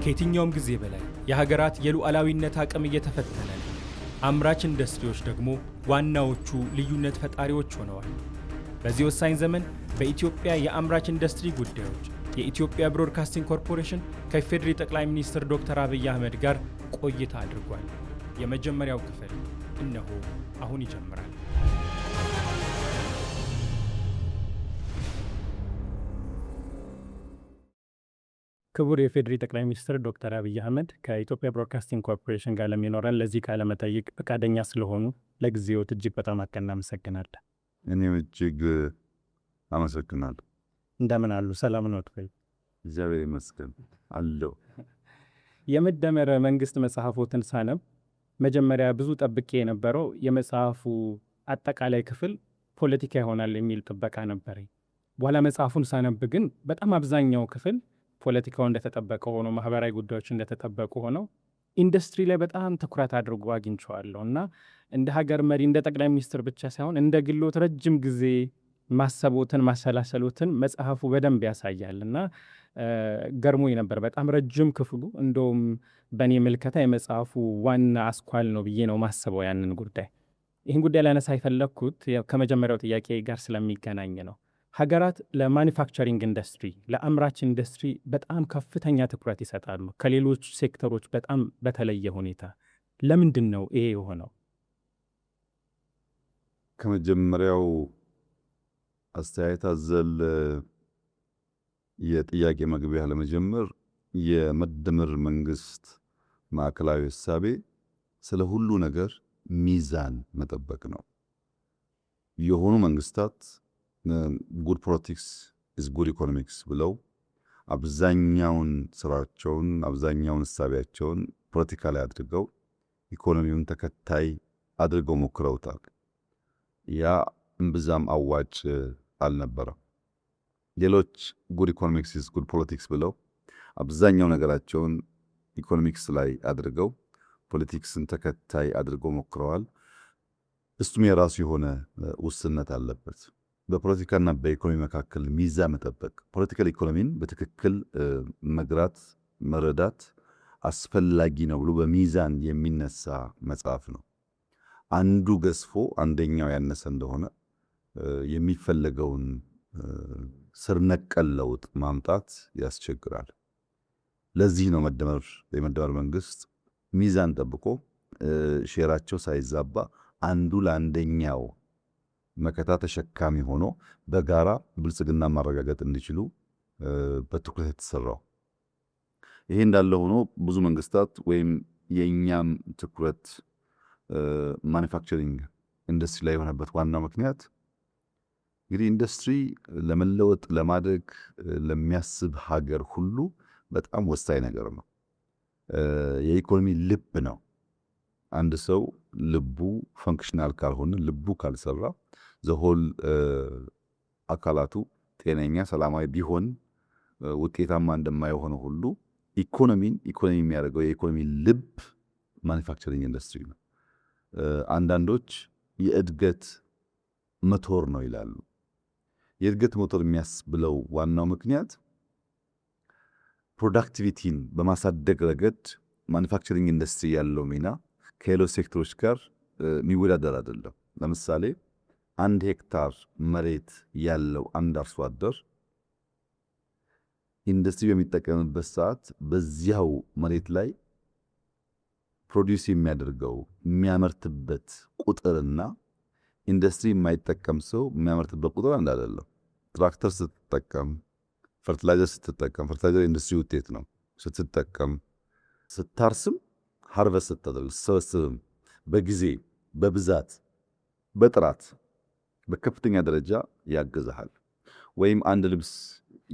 ከየትኛውም ጊዜ በላይ የሀገራት የሉዓላዊነት አቅም እየተፈተነ ነው። አምራች ኢንዱስትሪዎች ደግሞ ዋናዎቹ ልዩነት ፈጣሪዎች ሆነዋል። በዚህ ወሳኝ ዘመን በኢትዮጵያ የአምራች ኢንዱስትሪ ጉዳዮች የኢትዮጵያ ብሮድካስቲንግ ኮርፖሬሽን ከኢፌዴሪ ጠቅላይ ሚኒስትር ዶክተር አብይ አህመድ ጋር ቆይታ አድርጓል። የመጀመሪያው ክፍል እነሆ አሁን ይጀምራል። ክቡር የኢፌዴሪ ጠቅላይ ሚኒስትር ዶክተር አብይ አህመድ ከኢትዮጵያ ብሮድካስቲንግ ኮርፖሬሽን ጋር ለሚኖረን ለዚህ ቃለ መጠይቅ ፈቃደኛ ስለሆኑ ለጊዜዎት እጅግ በጣም እናመሰግናለን። እኔም እጅግ አመሰግናለሁ። እንደምን አሉ? ሰላም ነው? እግዚአብሔር ይመስገን አለው። የመደመር መንግስት መጽሐፎትን ሳነብ መጀመሪያ ብዙ ጠብቄ የነበረው የመጽሐፉ አጠቃላይ ክፍል ፖለቲካ ይሆናል የሚል ጥበቃ ነበረኝ። በኋላ መጽሐፉን ሳነብ ግን በጣም አብዛኛው ክፍል ፖለቲካው እንደተጠበቀ ሆኖ ማህበራዊ ጉዳዮች እንደተጠበቁ ሆነው ኢንዱስትሪ ላይ በጣም ትኩረት አድርጎ አግኝቼዋለሁ እና እንደ ሀገር መሪ እንደ ጠቅላይ ሚኒስትር ብቻ ሳይሆን እንደ ግሎት ረጅም ጊዜ ማሰቦትን ማሰላሰሎትን መጽሐፉ በደንብ ያሳያል እና ገርሞኝ ነበር በጣም ረጅም ክፍሉ። እንደውም በእኔ ምልከታ የመጽሐፉ ዋና አስኳል ነው ብዬ ነው ማስበው ያንን ጉዳይ። ይህን ጉዳይ ላነሳ የፈለግኩት ከመጀመሪያው ጥያቄ ጋር ስለሚገናኝ ነው። ሀገራት ለማኒፋክቸሪንግ ኢንዱስትሪ ለአምራች ኢንዱስትሪ በጣም ከፍተኛ ትኩረት ይሰጣሉ፣ ከሌሎች ሴክተሮች በጣም በተለየ ሁኔታ። ለምንድን ነው ይሄ የሆነው? ከመጀመሪያው አስተያየት አዘል የጥያቄ መግቢያ ለመጀመር የመደመር መንግስት ማዕከላዊ እሳቤ ስለ ሁሉ ነገር ሚዛን መጠበቅ ነው። የሆኑ መንግስታት ጉድ ፖለቲክስ ኢዝ ጉድ ኢኮኖሚክስ ብለው አብዛኛውን ስራቸውን አብዛኛውን እሳቤያቸውን ፖለቲካ ላይ አድርገው ኢኮኖሚውን ተከታይ አድርገው ሞክረውታል። ያ እምብዛም አዋጭ አልነበረም። ሌሎች ጉድ ኢኮኖሚክስ ኢዝ ጉድ ፖለቲክስ ብለው አብዛኛው ነገራቸውን ኢኮኖሚክስ ላይ አድርገው ፖለቲክስን ተከታይ አድርገው ሞክረዋል። እሱም የራሱ የሆነ ውስንነት አለበት። በፖለቲካና በኢኮኖሚ መካከል ሚዛን መጠበቅ፣ ፖለቲካል ኢኮኖሚን በትክክል መግራት መረዳት አስፈላጊ ነው ብሎ በሚዛን የሚነሳ መጽሐፍ ነው። አንዱ ገዝፎ አንደኛው ያነሰ እንደሆነ የሚፈለገውን ስር ነቀል ለውጥ ማምጣት ያስቸግራል። ለዚህ ነው የመደመር መንግስት ሚዛን ጠብቆ ሼራቸው ሳይዛባ አንዱ ለአንደኛው መከታ ተሸካሚ ሆኖ በጋራ ብልጽግና ማረጋገጥ እንዲችሉ በትኩረት የተሰራው። ይሄ እንዳለ ሆኖ ብዙ መንግስታት ወይም የኛም ትኩረት ማኒፋክቸሪንግ ኢንዱስትሪ ላይ የሆነበት ዋናው ምክንያት እንግዲህ ኢንዱስትሪ ለመለወጥ ለማደግ ለሚያስብ ሀገር ሁሉ በጣም ወሳኝ ነገር ነው። የኢኮኖሚ ልብ ነው። አንድ ሰው ልቡ ፈንክሽናል ካልሆነ ልቡ ካልሰራ ዘሆል አካላቱ ጤነኛ ሰላማዊ ቢሆን ውጤታማ እንደማይሆነ ሁሉ ኢኮኖሚ የሚያደርገው የኢኮኖሚ ልብ ማኒፋክቸሪንግ ኢንዱስትሪ ነው። አንዳንዶች የእድገት ሞተር ነው ይላሉ። የእድገት ሞተር የሚያስብለው ዋናው ምክንያት ፕሮዳክቲቪቲን በማሳደግ ረገድ ማኒፋክቸሪንግ ኢንዱስትሪ ያለው ሚና ከሌሎች ሴክተሮች ጋር የሚወዳደር አይደለም። ለምሳሌ 1 ሄክታር መሬት ያለው አንድ አርሶ አደር ኢንዱስትሪ በሚጠቀምበት ሰዓት በዚያው መሬት ላይ ፕሮዲዩስ የሚያደርገው የሚያመርትበት ቁጥርና ኢንዱስትሪ የማይጠቀም ሰው የሚያመርትበት ቁጥር አንድ አይደለም። ትራክተር ስትጠቀም፣ ፈርቲላይዘር ስትጠቀም፣ ፈርቲላይዘር ኢንዱስትሪ ውጤት ነው። ስትጠቀም፣ ስታርስም፣ ሃርቨስት ስታደርግ፣ ስትሰበስብም በጊዜ በብዛት በጥራት በከፍተኛ ደረጃ ያገዛሃል። ወይም አንድ ልብስ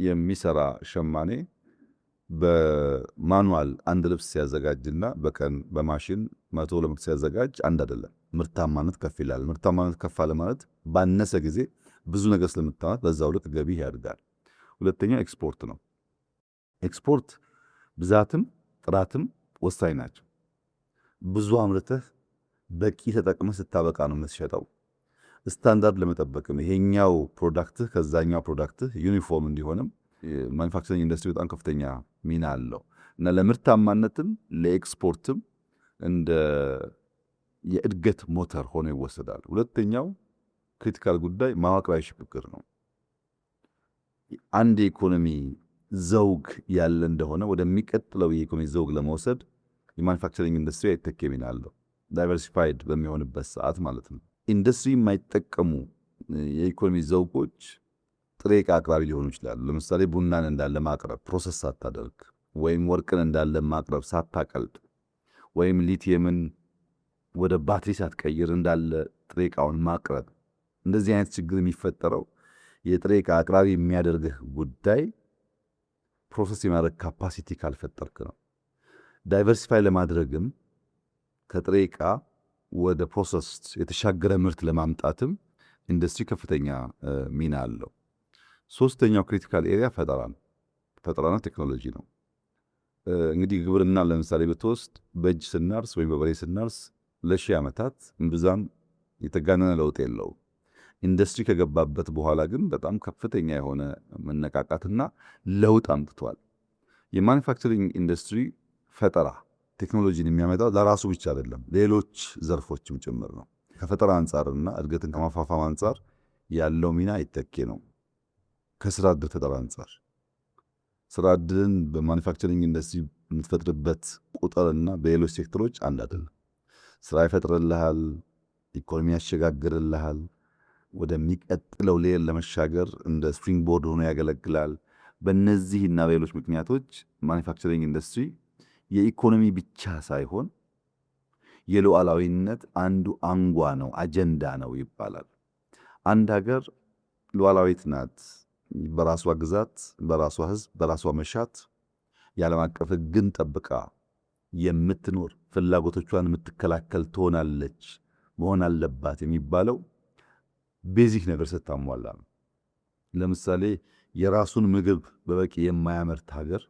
የሚሰራ ሸማኔ በማኑዋል አንድ ልብስ ሲያዘጋጅና በቀን በማሽን 100 ሲያዘጋጅ አንድ አይደለም። ምርታማነት ከፍ ይላል። ምርታማነት ከፍ አለ ማለት ባነሰ ጊዜ ብዙ ነገር ስለምታመርት በዛው ልክ ገቢ ያድጋል። ሁለተኛው ኤክስፖርት ነው። ኤክስፖርት ብዛትም ጥራትም ወሳኝ ናቸው። ብዙ አምርተህ በቂ ተጠቅመህ ስታበቃ ነው የምትሸጠው። ስታንዳርድ ለመጠበቅም ይሄኛው ፕሮዳክትህ ከዛኛው ፕሮዳክትህ ዩኒፎርም እንዲሆንም ማኒፋክቸሪንግ ኢንዱስትሪ በጣም ከፍተኛ ሚና አለው። እና ለምርታማነትም ለኤክስፖርትም እንደ የእድገት ሞተር ሆኖ ይወሰዳል። ሁለተኛው ክሪቲካል ጉዳይ መዋቅራዊ ሽግግር ነው። አንድ የኢኮኖሚ ዘውግ ያለ እንደሆነ ወደሚቀጥለው የኢኮኖሚ ዘውግ ለመውሰድ የማኑፋክቸሪንግ ኢንዱስትሪ አይተኬ ሚና አለው። ዳይቨርሲፋይድ በሚሆንበት ሰዓት ማለት ነው። ኢንዱስትሪ የማይጠቀሙ የኢኮኖሚ ዘውጎች ጥሬ ዕቃ አቅራቢ ሊሆኑ ይችላሉ። ለምሳሌ ቡናን እንዳለ ማቅረብ ፕሮሰስ ሳታደርግ፣ ወይም ወርቅን እንዳለ ማቅረብ ሳታቀልጥ፣ ወይም ሊቲየምን ወደ ባትሪ ሳትቀይር እንዳለ ጥሬ ዕቃውን ማቅረብ። እንደዚህ አይነት ችግር የሚፈጠረው የጥሬ ዕቃ አቅራቢ የሚያደርግህ ጉዳይ ፕሮሰስ የማድረግ ካፓሲቲ ካልፈጠርክ ነው። ዳይቨርሲፋይ ለማድረግም ከጥሬ ዕቃ ወደ ፕሮሰስ የተሻገረ ምርት ለማምጣትም ኢንዱስትሪ ከፍተኛ ሚና አለው። ሶስተኛው ክሪቲካል ኤሪያ ፈጠራ ነው። ፈጠራና ቴክኖሎጂ ነው። እንግዲህ ግብርና ለምሳሌ ብትወስድ በእጅ ስናርስ ወይም በበሬ ስናርስ ለሺህ ዓመታት እምብዛም የተጋነነ ለውጥ የለው። ኢንዱስትሪ ከገባበት በኋላ ግን በጣም ከፍተኛ የሆነ መነቃቃትና ለውጥ አምጥቷል። የማኑፋክቸሪንግ ኢንዱስትሪ ፈጠራ ቴክኖሎጂን የሚያመጣው ለራሱ ብቻ አይደለም፣ ሌሎች ዘርፎችም ጭምር ነው። ከፈጠራ አንጻርና እድገትን ከማፋፋም አንጻር ያለው ሚና ይተኬ ነው። ከስራ ዕድል ፈጠራ አንጻር ስራ ዕድልን በማኑፋክቸሪንግ ኢንዱስትሪ የምትፈጥርበት ቁጥርና በሌሎች ሴክተሮች አንድ አይደለም። ስራ ይፈጥርልሃል፣ ኢኮኖሚ ያሸጋግርልሃል፣ ወደሚቀጥለው ሌል ለመሻገር እንደ ስፕሪንግ ቦርድ ሆኖ ያገለግላል። በእነዚህና በሌሎች ምክንያቶች ማኑፋክቸሪንግ ኢንዱስትሪ የኢኮኖሚ ብቻ ሳይሆን የሉዓላዊነት አንዱ አንጓ ነው፣ አጀንዳ ነው ይባላል። አንድ ሀገር ሉዓላዊት ናት፣ በራሷ ግዛት፣ በራሷ ሕዝብ፣ በራሷ መሻት የዓለም አቀፍ ሕግን ጠብቃ የምትኖር ፍላጎቶቿን የምትከላከል ትሆናለች፣ መሆን አለባት የሚባለው ቤዚክ ነገር ስታሟላ ነው። ለምሳሌ የራሱን ምግብ በበቂ የማያመርት ሀገር፣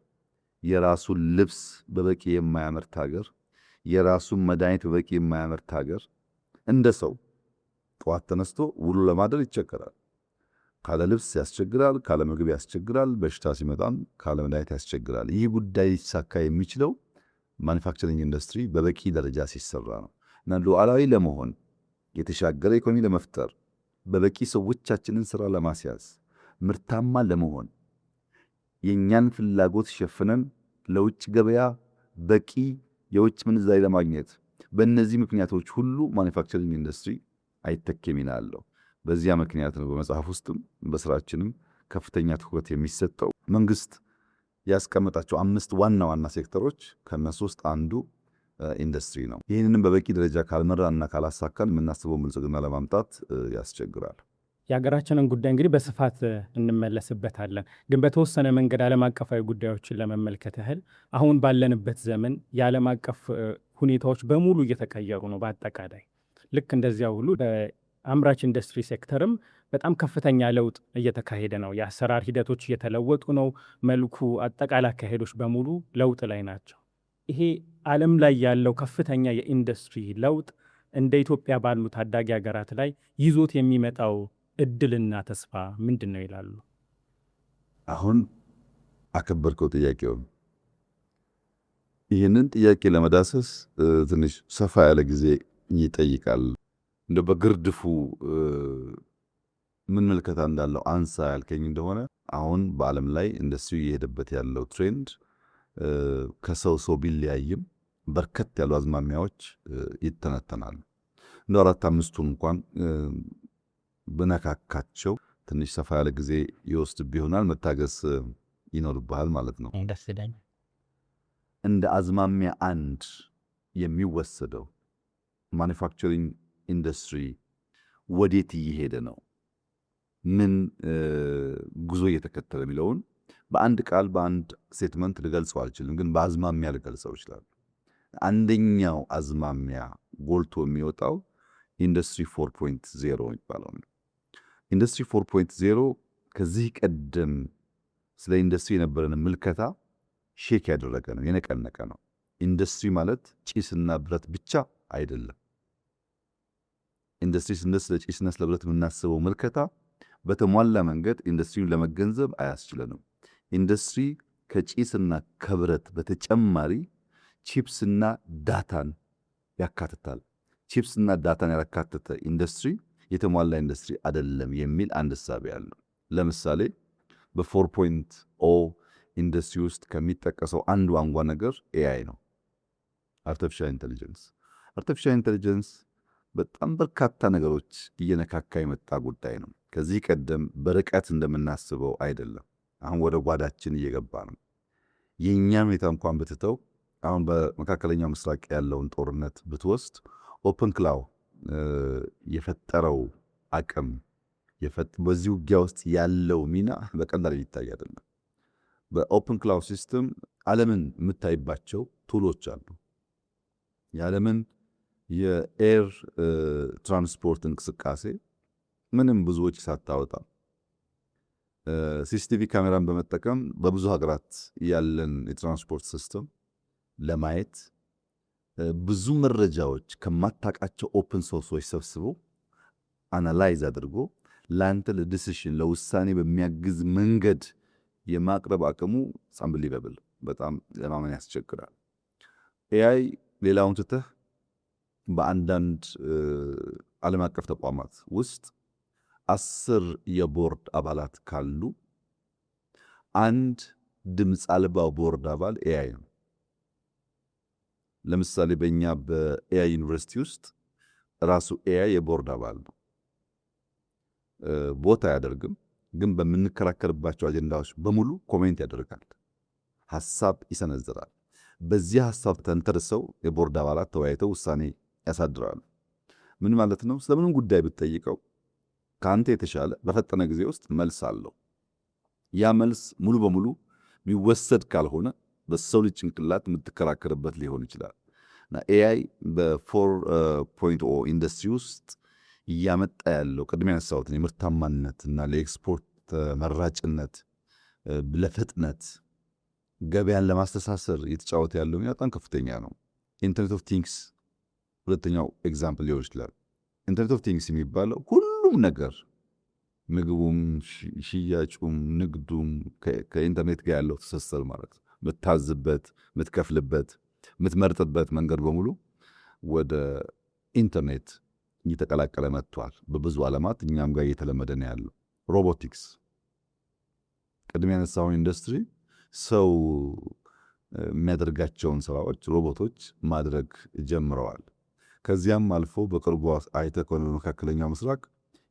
የራሱን ልብስ በበቂ የማያመርት ሀገር፣ የራሱን መድኃኒት በበቂ የማያመርት ሀገር እንደ ሰው ጠዋት ተነስቶ ውሎ ለማደር ይቸገራል። ካለ ልብስ ያስቸግራል፣ ካለ ምግብ ያስቸግራል፣ በሽታ ሲመጣም ካለ መድኃኒት ያስቸግራል። ይህ ጉዳይ ሊሳካ የሚችለው ማኑፋክቸሪንግ ኢንዱስትሪ በበቂ ደረጃ ሲሰራ ነው እና ሉዓላዊ ለመሆን የተሻገረ ኢኮኖሚ ለመፍጠር በበቂ ሰዎቻችንን ስራ ለማስያዝ ምርታማ ለመሆን የእኛን ፍላጎት ሸፍነን ለውጭ ገበያ በቂ የውጭ ምንዛሪ ለማግኘት በእነዚህ ምክንያቶች ሁሉ ማኑፋክቸሪንግ ኢንዱስትሪ አይተኬ ሚና አለው። በዚያ ምክንያት ነው በመጽሐፍ ውስጥም በስራችንም ከፍተኛ ትኩረት የሚሰጠው። መንግስት ያስቀመጣቸው 5 ዋና ዋና ሴክተሮች ከነሱ ውስጥ አንዱ ኢንዱስትሪ ነው። ይህንንም በበቂ ደረጃ ካልመራና ካላሳካን የምናስበው ብልጽግና ለማምጣት ያስቸግራል። የሀገራችንን ጉዳይ እንግዲህ በስፋት እንመለስበታለን። ግን በተወሰነ መንገድ ዓለም አቀፋዊ ጉዳዮችን ለመመልከት ያህል አሁን ባለንበት ዘመን የዓለም አቀፍ ሁኔታዎች በሙሉ እየተቀየሩ ነው። በአጠቃላይ ልክ እንደዚያ ሁሉ በአምራች ኢንዱስትሪ ሴክተርም በጣም ከፍተኛ ለውጥ እየተካሄደ ነው። የአሰራር ሂደቶች እየተለወጡ ነው። መልኩ፣ አጠቃላይ አካሄዶች በሙሉ ለውጥ ላይ ናቸው። ይሄ ዓለም ላይ ያለው ከፍተኛ የኢንዱስትሪ ለውጥ እንደ ኢትዮጵያ ባሉ ታዳጊ ሀገራት ላይ ይዞት የሚመጣው እድልና ተስፋ ምንድን ነው ይላሉ? አሁን አከበርከው ጥያቄውን። ይህንን ጥያቄ ለመዳሰስ ትንሽ ሰፋ ያለ ጊዜ ይጠይቃል። እንደ በግርድፉ ምን ምልከታ እንዳለው አንሳ ያልከኝ እንደሆነ አሁን በዓለም ላይ ኢንዱስትሪ እየሄደበት ያለው ትሬንድ ከሰው ሰው ቢለያይም በርከት ያሉ አዝማሚያዎች ይተነተናሉ። እንደ 4-5ቱን እንኳን ብነካካቸው ትንሽ ሰፋ ያለ ጊዜ ይወስድ ይሆናል። መታገስ ይኖርብሃል ማለት ነው። እንደ አዝማሚያ አንድ የሚወሰደው ማኑፋክቸሪንግ ኢንዱስትሪ ወዴት እየሄደ ነው፣ ምን ጉዞ እየተከተለ የሚለውን በአንድ ቃል በአንድ ስቴትመንት ልገልጸው አልችልም፣ ግን በአዝማሚያ ልገልጸው ይችላል። አንደኛው አዝማሚያ ጎልቶ የሚወጣው ኢንዱስትሪ 4.0 የሚባለው ነው። ኢንዱስትሪ 4.0 ከዚህ ቀደም ስለ ኢንዱስትሪ የነበረን ምልከታ ሼክ ያደረገ ነው፣ የነቀነቀ ነው። ኢንዱስትሪ ማለት ጭስና ብረት ብቻ አይደለም። ኢንዱስትሪ ስንል ስለ ጭስና ስለ ብረት የምናስበው ምልከታ በተሟላ መንገድ ኢንዱስትሪውን ለመገንዘብ አያስችለንም። ኢንዱስትሪ ከጭስና ከብረት በተጨማሪ ቺፕስና ዳታን ያካትታል። ቺፕስና ዳታን ያካተተ ኢንዱስትሪ የተሟላ ኢንዱስትሪ አይደለም የሚል አንድ እሳቤ አለው። ለምሳሌ በ4.0 ኢንዱስትሪ ውስጥ ከሚጠቀሰው አንዱ አንጓ ነገር ኤአይ ነው። አርቲፊሻል ኢንተለጀንስ። አርቲፊሻል ኢንተለጀንስ በጣም በርካታ ነገሮች እየነካካ የመጣ ጉዳይ ነው። ከዚህ ቀደም በርቀት እንደምናስበው አይደለም። አሁን ወደ ጓዳችን እየገባ ነው። የእኛን ሁኔታ እንኳን ብትተው አሁን በመካከለኛው ምስራቅ ያለውን ጦርነት ብትወስድ ኦፕን ክላው የፈጠረው አቅም በዚህ ውጊያ ውስጥ ያለው ሚና በቀላል ሊታይ አይደለም። በኦፕን ክላው ሲስተም ዓለምን የምታይባቸው ቱሎች አሉ። የዓለምን የኤር ትራንስፖርት እንቅስቃሴ ምንም ብዙዎች ሳታወጣ ሲሲቲቪ ካሜራን በመጠቀም በብዙ ሀገራት ያለን የትራንስፖርት ሲስተም ለማየት ብዙ መረጃዎች ከማታውቃቸው ኦፕን ሶርሶች ሰብስቦ አናላይዝ አድርጎ ለአንተ ለዲሲሽን ለውሳኔ በሚያግዝ መንገድ የማቅረብ አቅሙ አንቢሊቨብል በጣም ለማመን ያስቸግራል። ኤአይ ሌላውን ትተህ በአንዳንድ ዓለም አቀፍ ተቋማት ውስጥ 10 የቦርድ አባላት ካሉ አንድ ድምፅ አልባ ቦርድ አባል ኤአይ ነው። ለምሳሌ በእኛ በኤአይ ዩኒቨርሲቲ ውስጥ ራሱ ኤአይ የቦርድ አባል ነው። ቦታ አያደርግም፣ ግን በምንከራከርባቸው አጀንዳዎች በሙሉ ኮሜንት ያደርጋል፣ ሐሳብ ይሰነዝራል። በዚህ ሐሳብ ተንተርሰው የቦርድ አባላት ተወያይተው ውሳኔ ያሳድራሉ። ምን ማለት ነው? ስለምንም ጉዳይ ብትጠይቀው ከአንተ የተሻለ በፈጠነ ጊዜ ውስጥ መልስ አለው። ያ መልስ ሙሉ በሙሉ የሚወሰድ ካልሆነ በሰው ልጅ ጭንቅላት የምትከራከርበት ሊሆን ይችላል። እና ኤአይ በ4.0 ኢንዱስትሪ ውስጥ እያመጣ ያለው ቅድሚያ ያነሳሁትን የምርታማነት እና ለኤክስፖርት ተመራጭነት፣ ለፍጥነት ገበያን ለማስተሳሰር እየተጫወተ ያለው ሚና በጣም ከፍተኛ ነው። ኢንተርኔት ኦፍ ቲንግስ ሁለተኛው ኤግዛምፕል ሊሆን ይችላል። ኢንተርኔት ኦፍ ቲንግስ የሚባለው ሁሉም ነገር ምግቡም፣ ሽያጩም፣ ንግዱም ከኢንተርኔት ጋር ያለው ትስስር ማለት ነው። የምታዝበት፣ የምትከፍልበት፣ የምትመርጥበት መንገድ በሙሉ ወደ ኢንተርኔት እየተቀላቀለ መጥቷል። በብዙ ዓለማት እኛም ጋር እየተለመደ ነው ያለው። ሮቦቲክስ ቅድሚያ ያነሳውን ኢንዱስትሪ ሰው የሚያደርጋቸውን ስራዎች ሮቦቶች ማድረግ ጀምረዋል። ከዚያም አልፎ በቅርቡ አይተህ ከሆነ በመካከለኛው ምስራቅ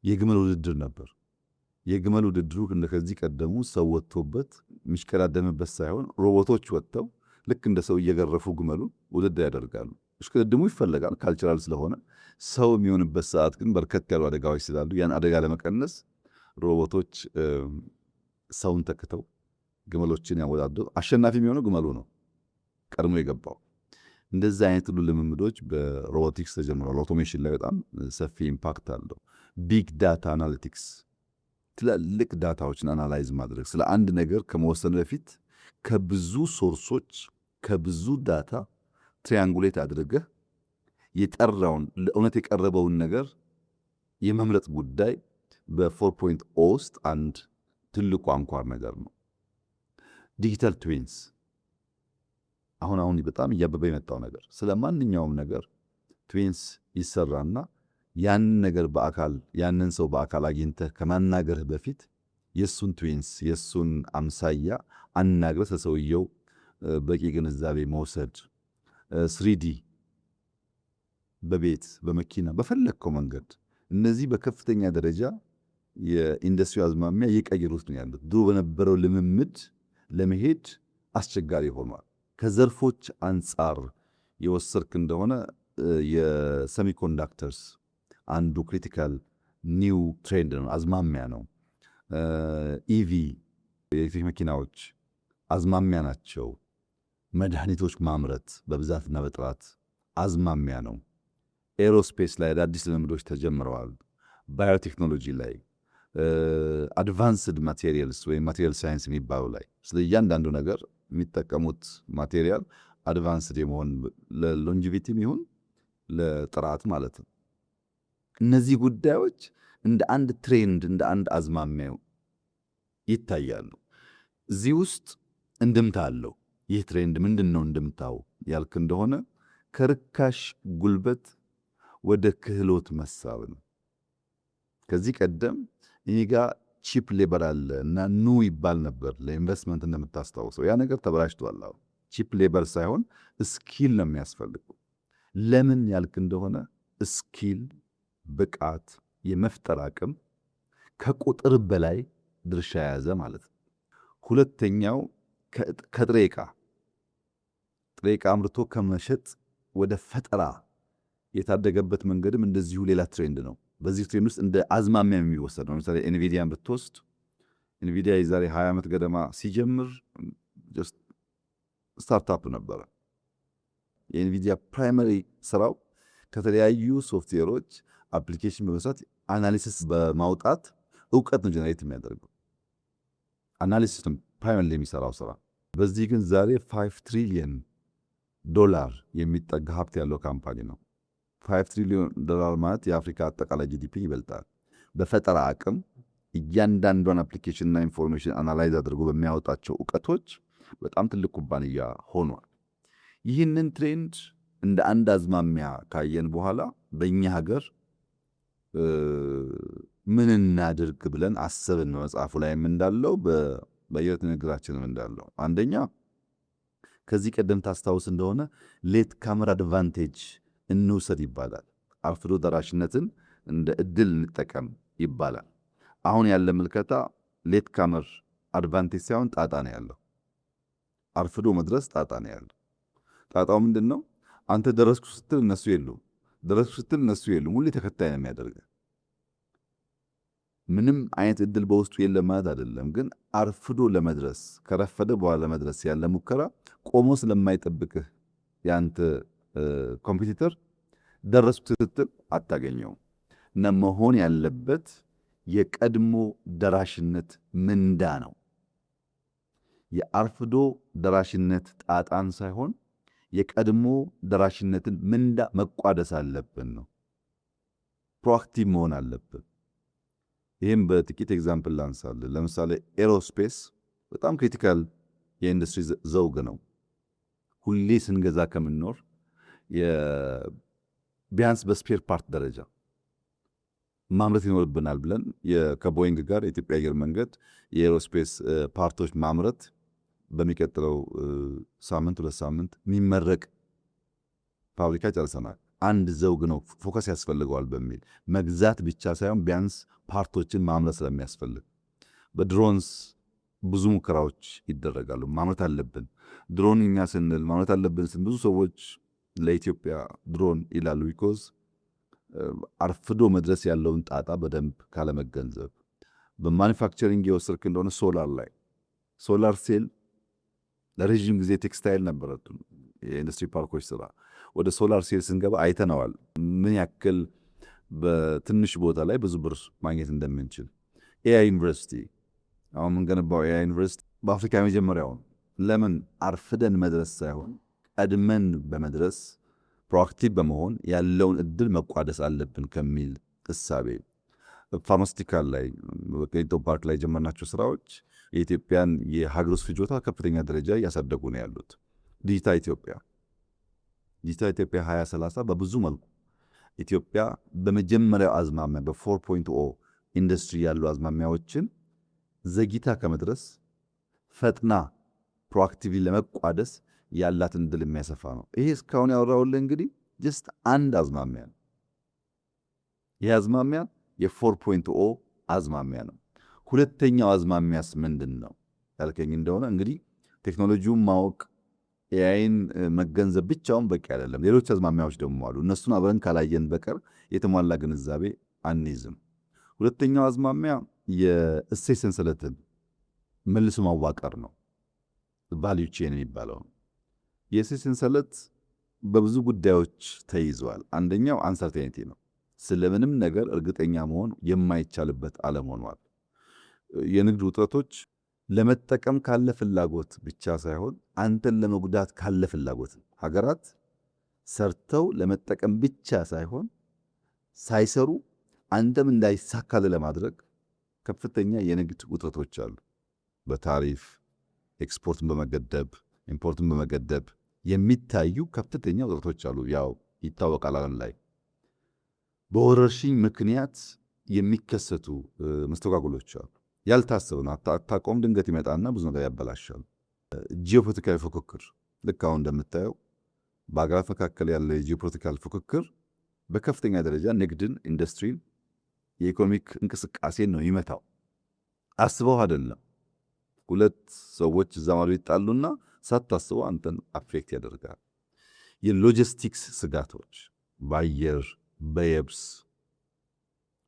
የግመል ውድድር ነበር። የግመል ውድድሩ ከዚህ ቀደሙ ሰው ወጥቶበት የሚሽቀዳደምበት ሳይሆን ሮቦቶች ወጥተው ልክ እንደ ሰው እየገረፉ ግመሉን ውድድር ያደርጋሉ። እሽቅድድሙ ይፈለጋል ካልቸራል ስለሆነ። ሰው የሚሆንበት ሰዓት ግን በርከት ያሉ አደጋዎች ስላሉ ያን አደጋ ለመቀነስ ሮቦቶች ሰውን ተክተው ግመሎችን ያወዳዱ። አሸናፊ የሚሆነው ግመሉ ነው ቀድሞ የገባው። እንደዚህ አይነት ሁሉ ልምምዶች በሮቦቲክስ ተጀምሯል። አውቶሜሽን ላይ በጣም ሰፊ ኢምፓክት አለው። ቢግ ዳታ አናሊቲክስ፣ ትላልቅ ዳታዎችን አናላይዝ ማድረግ፣ ስለ አንድ ነገር ከመወሰን በፊት ከብዙ ሶርሶች ከብዙ ዳታ ትሪያንጉሌት አድርገህ የጠራውን ለእውነት የቀረበውን ነገር የመምረጥ ጉዳይ በ4.0 ውስጥ አንድ ትልቁ አንኳር ነገር ነው። ዲጂታል ትዊንስ አሁን በጣም እያበበ የመጣው ነገር፣ ስለ ማንኛውም ነገር ትዊንስ ይሰራና ያንን ነገር በአካል ያንን ሰው በአካል አግኝተህ ከማናገርህ በፊት የሱን ትዊንስ የሱን አምሳያ አናግረህ ስለሰውየው በቂ ግንዛቤ መውሰድ። 3D በቤት በመኪና በፈለግከው መንገድ እነዚህ በከፍተኛ ደረጃ የኢንዱስትሪ አዝማሚያ እየቀየሩት ነው ያሉት። ድሮ በነበረው ልምምድ ለመሄድ አስቸጋሪ ሆኗል። ከዘርፎች አንጻር የወሰድክ እንደሆነ የሴሚኮንዳክተርስ አንዱ ክሪቲካል ኒው ትሬንድ ነው፣ አዝማሚያ ነው። ኢቪ የኤሌክትሪክ መኪናዎች አዝማሚያ ናቸው። መድኃኒቶች ማምረት በብዛትና በጥራት አዝማሚያ ነው። ኤሮስፔስ ላይ አዳዲስ ልምምዶች ተጀምረዋል። ባዮቴክኖሎጂ ላይ፣ አድቫንስድ ማቴሪያልስ ወይም ማቴሪያል ሳይንስ የሚባሉ ላይ ስለ እያንዳንዱ ነገር የሚጠቀሙት ማቴሪያል አድቫንስድ የመሆን ለሎንጂቪቲም ይሁን ለጥራት ማለት ነው። እነዚህ ጉዳዮች እንደ አንድ ትሬንድ እንደ አንድ አዝማሚያ ይታያሉ። እዚህ ውስጥ እንድምታ አለው። ይህ ትሬንድ ምንድን ነው እንድምታው ያልክ እንደሆነ ከርካሽ ጉልበት ወደ ክህሎት መሳብ ነው። ከዚህ ቀደም እኔ ጋር ቺፕ ሌበር አለ እና ኑ ይባል ነበር ለኢንቨስትመንት እንደምታስታውሰው። ያ ነገር ተበላሽቷል። አሁን ቺፕ ሌበር ሳይሆን ስኪል ነው የሚያስፈልገው። ለምን ያልክ እንደሆነ ስኪል፣ ብቃት፣ የመፍጠር አቅም ከቁጥር በላይ ድርሻ የያዘ ማለት ነው። ሁለተኛው ከጥሬ ዕቃ አምርቶ ከመሸጥ ወደ ፈጠራ የታደገበት መንገድም እንደዚሁ ሌላ ትሬንድ ነው። በዚህ ትሬንድ ውስጥ እንደ አዝማሚያ የሚወሰድ ነው። ለምሳሌ ኤንቪዲያን ብትወስድ ኤንቪዲያ የዛሬ 20 ዓመት ገደማ ሲጀምር ጀስት ስታርታፕ ነበረ። የኤንቪዲያ ፕራይመሪ ስራው ከተለያዩ ሶፍትዌሮች አፕሊኬሽን በመስራት አናሊሲስ በማውጣት እውቀት ነው ጀነሬት የሚያደርገው። አናሊሲስ ነው ፕራይመሪ የሚሰራው ስራ። በዚህ ግን ዛሬ $5 ትሪሊየን የሚጠጋ ሀብት ያለው ካምፓኒ ነው። $5 ትሪሊየን ማለት የአፍሪካ አጠቃላይ ጂዲፒ ይበልጣል። በፈጠራ አቅም እያንዳንዷን አፕሊኬሽንና ኢንፎርሜሽን አናላይዝ አድርጎ በሚያወጣቸው እውቀቶች በጣም ትልቅ ኩባንያ ሆኗል። ይህንን ትሬንድ እንደ አንድ አዝማሚያ ካየን በኋላ በእኛ ሀገር ምን እናድርግ ብለን አሰብን። መጽሐፉ ላይም እንዳለው በየት ንግግራችንም እንዳለው አንደኛ ከዚህ ቀደም ታስታውስ እንደሆነ ሌት ካመር አድቫንቴጅ እንውሰድ ይባላል። አርፍዶ ደራሽነትን እንደ እድል እንጠቀም ይባላል። አሁን ያለ ምልከታ ሌት ካመር አድቫንቴጅ ሳይሆን ጣጣ ነው ያለው። አርፍዶ መድረስ ጣጣ ነው ያለው። ጣጣው ምንድን ነው? አንተ ደረስኩ ስትል እነሱ የሉም፣ ደረስኩ ስትል እነሱ የሉም። ሁሌ ተከታይ ነው የሚያደርገው። ምንም አይነት እድል በውስጡ የለም ማለት አይደለም፣ ግን አርፍዶ ለመድረስ ከረፈደ በኋላ ለመድረስ ያለ ሙከራ ቆሞ ስለማይጠብቅህ ያንተ ኮምፒቲተር ደረስኩ ስትል አታገኘውም። እና መሆን ያለበት የቀድሞ ደራሽነት ምንዳ ነው። የአርፍዶ ደራሽነት ጣጣን ሳይሆን የቀድሞ ደራሽነትን ምንዳ መቋደስ አለብን ነው። ፕሮአክቲቭ መሆን አለብን። ይህም በጥቂት ኤግዛምፕል ላንሳለን። ለምሳሌ ኤሮስፔስ በጣም ክሪቲካል የኢንዱስትሪ ዘውግ ነው። ሁሌ ስንገዛ ከምንኖር ቢያንስ በስፔር ፓርት ደረጃ ማምረት ይኖርብናል ብለን ከቦይንግ ጋር የኢትዮጵያ አየር መንገድ የኤሮስፔስ ፓርቶች ማምረት በሚቀጥለው ሳምንት 2 ሳምንት የሚመረቅ ፋብሪካ ጨርሰናል። አንድ ዘውግ ነው ፎከስ ያስፈልገዋል በሚል መግዛት ብቻ ሳይሆን ቢያንስ ፓርቶችን ማምረት ስለሚያስፈልግ በድሮንስ ብዙ ሙከራዎች ይደረጋሉ። ማምረት አለብን ድሮን እኛ ስንል ማምረት አለብን ስንል ብዙ ሰዎች ለኢትዮጵያ ድሮን ይላሉ። ቢኮዝ አርፍዶ መድረስ ያለውን ጣጣ በደንብ ካለመገንዘብ። በማኒፋክቸሪንግ የወሰድክ እንደሆነ ሶላር ሴል ለረዥም ጊዜ ቴክስታይል ነበረ የኢንዱስትሪ ፓርኮች ስራ። ወደ ሶላር ሴል ስንገባ አይተነዋል ምን ያክል በትንሽ ቦታ ላይ ብዙ ብር ማግኘት እንደምንችል። ኤአይ ዩኒቨርሲቲ አሁን የምንገነባው ኤአይ ዩኒቨርሲቲ በአፍሪካ የመጀመሪያው ነው። ለምን? አርፍደን መድረስ ሳይሆን ቀድመን በመድረስ ፕሮአክቲቭ በመሆን ያለውን እድል መቋደስ አለብን ከሚል እሳቤ። ፋርማስቲካል ላይ በቅሊንጦ ፓርክ ላይ የጀመርናቸው ስራዎች የኢትዮጵያን የሀገር ውስጥ ፍጆታ ከፍተኛ ደረጃ እያሳደጉ ነው ያሉት። ዲጂታል ኢትዮጵያ 2030 በብዙ መልኩ ኢትዮጵያ በመጀመሪያው አዝማሚያ በ4.0 ኢንዱስትሪ ያሉ አዝማሚያዎችን ዘግይታ ከመድረስ ፈጥና ፕሮአክቲቭሊ ለመቋደስ ያላትን እድል የሚያሰፋ ነው። ይሄ እስካሁን ያወራውልህ እንግዲህ ጀስት አንድ አዝማሚያ ነው። ይህ አዝማሚያ የ4.0 አዝማሚያ ነው። ሁለተኛው አዝማሚያስ ምንድን ነው ያልከኝ እንደሆነ እንግዲህ ቴክኖሎጂውን ማወቅ ኤአይን መገንዘብ ብቻውን በቂ አይደለም። ሌሎች አዝማሚያዎች ደግሞ አሉ። እነሱን አብረን ካላየን በቀር የተሟላ ግንዛቤ አንይዝም። ሁለተኛው አዝማሚያ የእሴት ሰንሰለትን መልሶ ማዋቀር ነው። ቫልዩ ቼን የሚባለው የእሴት ሰንሰለት በብዙ ጉዳዮች ተይዘዋል። አንደኛው አንሰርቴኒቲ ነው። ስለምንም ነገር እርግጠኛ መሆን የማይቻልበት ዓለም ሆኗል። የንግድ ውጥረቶች ለመጠቀም ካለ ፍላጎት ብቻ ሳይሆን አንተን ለመጉዳት ካለ ፍላጎት፣ ሀገራት ሰርተው ለመጠቀም ብቻ ሳይሆን ሳይሰሩ አንተም እንዳይሳካል ለማድረግ ከፍተኛ የንግድ ውጥረቶች አሉ። በታሪፍ ኤክስፖርትን በመገደብ ኢምፖርትን በመገደብ የሚታዩ ከፍተኛ ውጥረቶች አሉ። ያው ይታወቃል። ዓለም ላይ በወረርሽኝ ምክንያት የሚከሰቱ መስተጓጎሎች አሉ። ያልታሰቡ ነው። አታውቀውም። ድንገት ይመጣና ብዙ ነገር ያበላሻል። ጂኦፖለቲካዊ ፉክክር ልክ አሁን እንደምታየው በሀገራት መካከል ያለ የጂኦፖለቲካል ፉክክር በከፍተኛ ደረጃ ንግድን፣ ኢንዱስትሪን፣ የኢኮኖሚክ እንቅስቃሴን ነው ይመታው። አስበው አይደለም። ሁለት ሰዎች እዛ ማዶ ይጣሉና ሳታስበው አንተን አፌክት ያደርጋል። የሎጂስቲክስ ስጋቶች በአየር በየብስ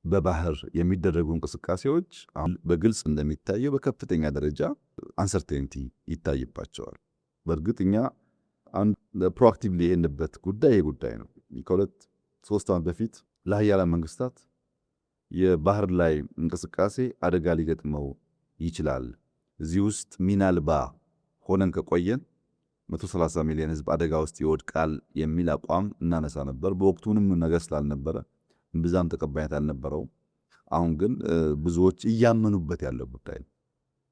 በባህር የሚደረጉ እንቅስቃሴዎች አሁን በግልጽ እንደሚታየው በከፍተኛ ደረጃ አንሰርቴኒቲ ይታይባቸዋል። በእርግጥ እኛ ፕሮአክቲቭሊ የሄንበት ጉዳይ ይሄ ጉዳይ ነው። ከ2-3 ዓመት በፊት ለሀያላን መንግስታት የባህር ላይ እንቅስቃሴ አደጋ ሊገጥመው ይችላል፣ እዚህ ውስጥ ሚና አልባ ሆነን ከቆየን 130 ሚሊዮን ህዝብ አደጋ ውስጥ ይወድቃል የሚል አቋም እናነሳ ነበር። በወቅቱ ምንም ነገር ስላልነበረ ብዛም ተቀባይነት አልነበረውም። አሁን ግን ብዙዎች እያመኑበት ያለው ጉዳይ ነው።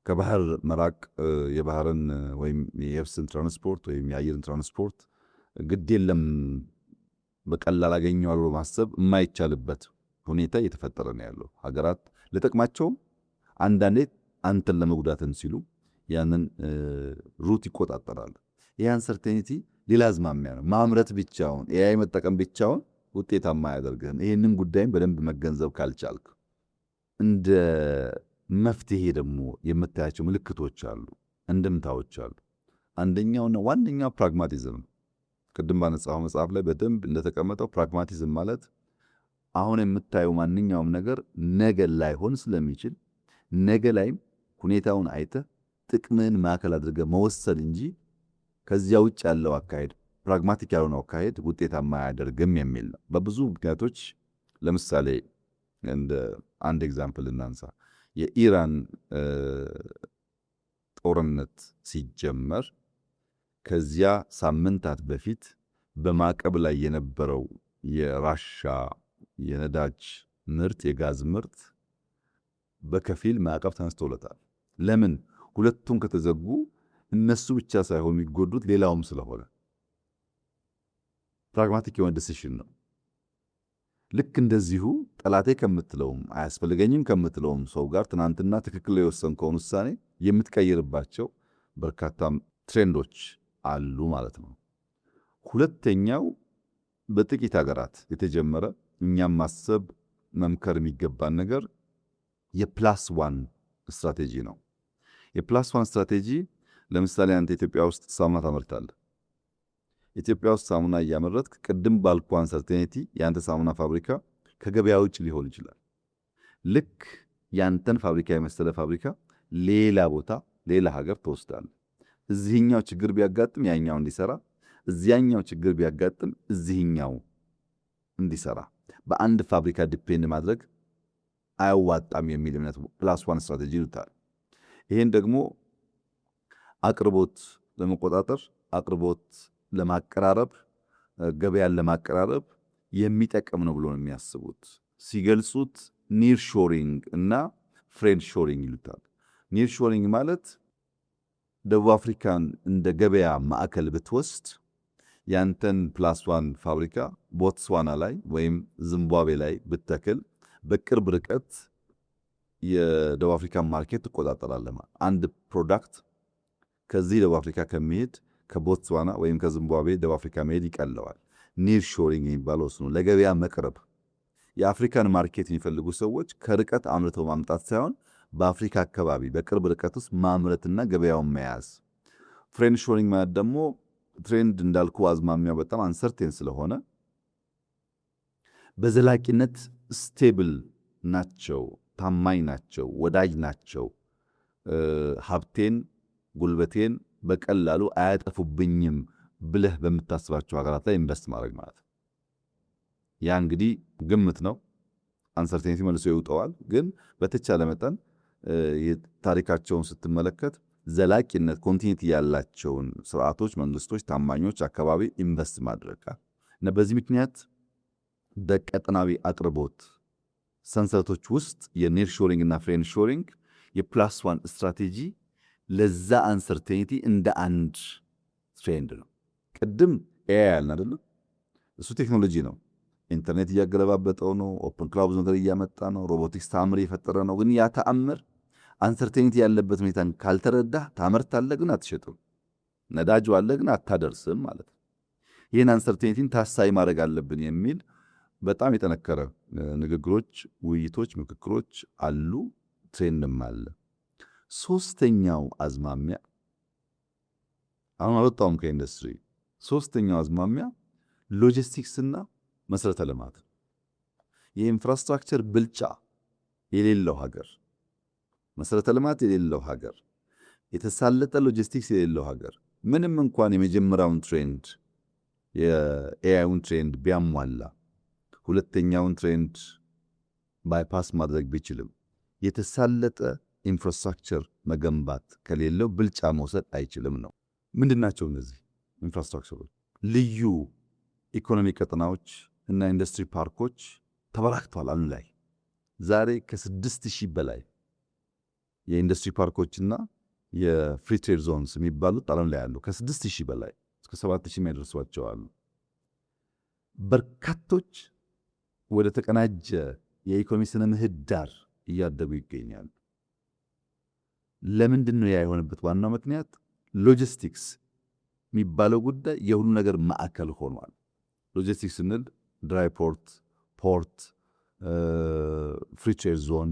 ከባህር መራቅ የባህርን ወይም የየብስን ትራንስፖርት ወይም የአየርን ትራንስፖርት ግድ የለም በቀላል አገኘዋለሁ ማሰብ የማይቻልበት ሁኔታ እየተፈጠረ ነው ያለው። ሀገራት ለጥቅማቸውም አንዳንዴ አንተን ለመጉዳትን ሲሉ ያንን ሩት ይቆጣጠራሉ። ይህ አንሰርቴኒቲ ሌላ አዝማሚያ ነው። ማምረት ብቻውን ኤአይ መጠቀም ብቻውን ውጤታማ አያደርግህም። ይህንን ጉዳይም በደንብ መገንዘብ ካልቻልክ እንደ መፍትሄ ደግሞ የምታያቸው ምልክቶች አሉ፣ እንድምታዎች አሉ። አንደኛውና ዋነኛው ፕራግማቲዝም ነው። ቅድም ባነጻው መጽሐፍ ላይ በደንብ እንደተቀመጠው ፕራግማቲዝም ማለት አሁን የምታየው ማንኛውም ነገር ነገ ላይሆን ስለሚችል ነገ ላይም ሁኔታውን አይተህ ጥቅምን ማዕከል አድርገህ መወሰን እንጂ ከዚያ ውጭ ያለው አካሄድ ፕራግማቲክ ያልሆነው አካሄድ ውጤታማ አያደርግም የሚል ነው። በብዙ ምክንያቶች ለምሳሌ እንደ አንድ ኤግዛምፕል እናንሳ። የኢራን ጦርነት ሲጀመር ከዚያ ሳምንታት በፊት በማዕቀብ ላይ የነበረው የራሻ የነዳጅ ምርት የጋዝ ምርት በከፊል ማዕቀብ ተነስቶለታል። ለምን? ሁለቱም ከተዘጉ እነሱ ብቻ ሳይሆኑ የሚጎዱት ሌላውም ስለሆነ ፕራግማቲክ የሆነ ዲሲሽን ነው። ልክ እንደዚሁ ጠላቴ ከምትለውም አያስፈልገኝም ከምትለውም ሰው ጋር ትናንትና ትክክል የወሰንከውን ውሳኔ የምትቀይርባቸው በርካታ ትሬንዶች አሉ ማለት ነው። ሁለተኛው በጥቂት ሀገራት የተጀመረ እኛም ማሰብ መምከር የሚገባን ነገር የፕላስ ዋን ስትራቴጂ ነው። የፕላስ ዋን ስትራቴጂ ለምሳሌ አንተ ኢትዮጵያ ውስጥ ሳሙና ታመርታለህ። ኢትዮጵያ ውስጥ ሳሙና እያመረትክ ቅድም ባልኩ አንሰርቴኒቲ የአንተ ሳሙና ፋብሪካ ከገበያ ውጭ ሊሆን ይችላል። ልክ ያንተን ፋብሪካ የመሰለ ፋብሪካ ሌላ ቦታ ሌላ ሀገር ትወስዳለህ። እዚህኛው ችግር ቢያጋጥም ያኛው እንዲሰራ፣ እዚያኛው ችግር ቢያጋጥም እዚህኛው እንዲሰራ፣ በአንድ ፋብሪካ ዲፔንድ ማድረግ አያዋጣም የሚል እምነት ፕላስ ዋን ስትራቴጂ ይሉታል። ይሄን ደግሞ አቅርቦት ለመቆጣጠር አቅርቦት ለማቀራረብ ገበያን ለማቀራረብ የሚጠቅም ነው ብሎ ነው የሚያስቡት። ሲገልጹት ኒር ሾሪንግ እና ፍሬንድ ሾሪንግ ይሉታል። ኒር ሾሪንግ ማለት ደቡብ አፍሪካን እንደ ገበያ ማዕከል ብትወስድ ያንተን ፕላስ ዋን ፋብሪካ ቦትስዋና ላይ ወይም ዚምባብዌ ላይ ብትተክል በቅርብ ርቀት የደቡብ አፍሪካን ማርኬት ትቆጣጠራለህ። አንድ ፕሮዳክት ከዚህ ደቡብ አፍሪካ ከሚሄድ ከቦትስዋና ወይም ከዚምባብዌ ደቡብ አፍሪካ መሄድ ይቀለዋል። ኒር ሾሪንግ የሚባለው እሱ ነው። ለገበያ መቅረብ። የአፍሪካን ማርኬት የሚፈልጉ ሰዎች ከርቀት አምርተው ማምጣት ሳይሆን በአፍሪካ አካባቢ በቅርብ ርቀት ውስጥ ማምረትና ገበያውን መያዝ። ፍሬንድ ሾሪንግ ማለት ደግሞ ትሬንድ እንዳልኩ አዝማሚያው በጣም አንሰርቴን ስለሆነ በዘላቂነት ስቴብል ናቸው፣ ታማኝ ናቸው፣ ወዳጅ ናቸው፣ ሀብቴን ጉልበቴን በቀላሉ አያጠፉብኝም ብለህ በምታስባቸው ሀገራት ላይ ኢንቨስት ማድረግ ማለት ነው። ያ እንግዲህ ግምት ነው። አንሰርቴኒቲ መልሶ ይውጠዋል። ግን በተቻለ መጠን ታሪካቸውን ስትመለከት ዘላቂነት ኮንቲኒቲ ያላቸውን ስርዓቶች፣ መንግስቶች፣ ታማኞች አካባቢ ኢንቨስት ማድረግ እና በዚህ ምክንያት በቀጠናዊ አቅርቦት ሰንሰለቶች ውስጥ የኒር ሾሪንግ እና ፍሬንድ ሾሪንግ የፕላስ ዋን ስትራቴጂ ለዛ አንሰርቴኒቲ እንደ አንድ ትሬንድ ነው። ቅድም ኤአይ ያልን አይደለም? እሱ ቴክኖሎጂ ነው። ኢንተርኔት እያገለባበጠው ነው። ኦፕን ክላውድ ነገር እያመጣ ነው። ሮቦቲክስ ተአምር እየፈጠረ ነው። ግን ያ ተአምር አንሰርቴኒቲ ያለበት ሁኔታን ካልተረዳህ ታመርታለህ፣ ግን አትሸጥም። ነዳጁ አለ፣ ግን አታደርስም ማለት ነው። ይህን አንሰርቴኒቲን ታሳይ ማድረግ አለብን የሚል በጣም የጠነከረ ንግግሮች፣ ውይይቶች፣ ምክክሮች አሉ። ትሬንድም አለ። ሶስተኛው አዝማሚያ አሁን አልወጣውም ከኢንዱስትሪ። ሶስተኛው አዝማሚያ ሎጂስቲክስና መሰረተ ልማት። የኢንፍራስትራክቸር ብልጫ የሌለው ሀገር፣ መሰረተ ልማት የሌለው ሀገር፣ የተሳለጠ ሎጂስቲክስ የሌለው ሀገር ምንም እንኳን የመጀመሪያውን ትሬንድ የኤአይውን ትሬንድ ቢያሟላ ሁለተኛውን ትሬንድ ባይፓስ ማድረግ ቢችልም የተሳለጠ ኢንፍራስትራክቸር መገንባት ከሌለው ብልጫ መውሰድ አይችልም ነው። ምንድናቸው እነዚህ ኢንፍራስትራክቸሮች? ልዩ ኢኮኖሚ ቀጠናዎች እና ኢንዱስትሪ ፓርኮች ተበራክተዋል ዓለም ላይ። ዛሬ ከ6000 በላይ የኢንዱስትሪ ፓርኮችና የፍሪ ትሬድ ዞንስ የሚባሉት ዓለም ላይ አሉ። ከ6000 በላይ እስከ 7000 የሚያደርሷቸው አሉ። በርካቶች ወደ ተቀናጀ የኢኮኖሚ ስነ ምህዳር እያደጉ ይገኛሉ። ለምንድን ነው ያ የሆነበት? ዋናው ምክንያት ሎጂስቲክስ የሚባለው ጉዳይ የሁሉ ነገር ማዕከል ሆኗል። ሎጂስቲክስ ስንል ድራይ ፖርት፣ ፖርት፣ ፍሪ ትሬድ ዞን፣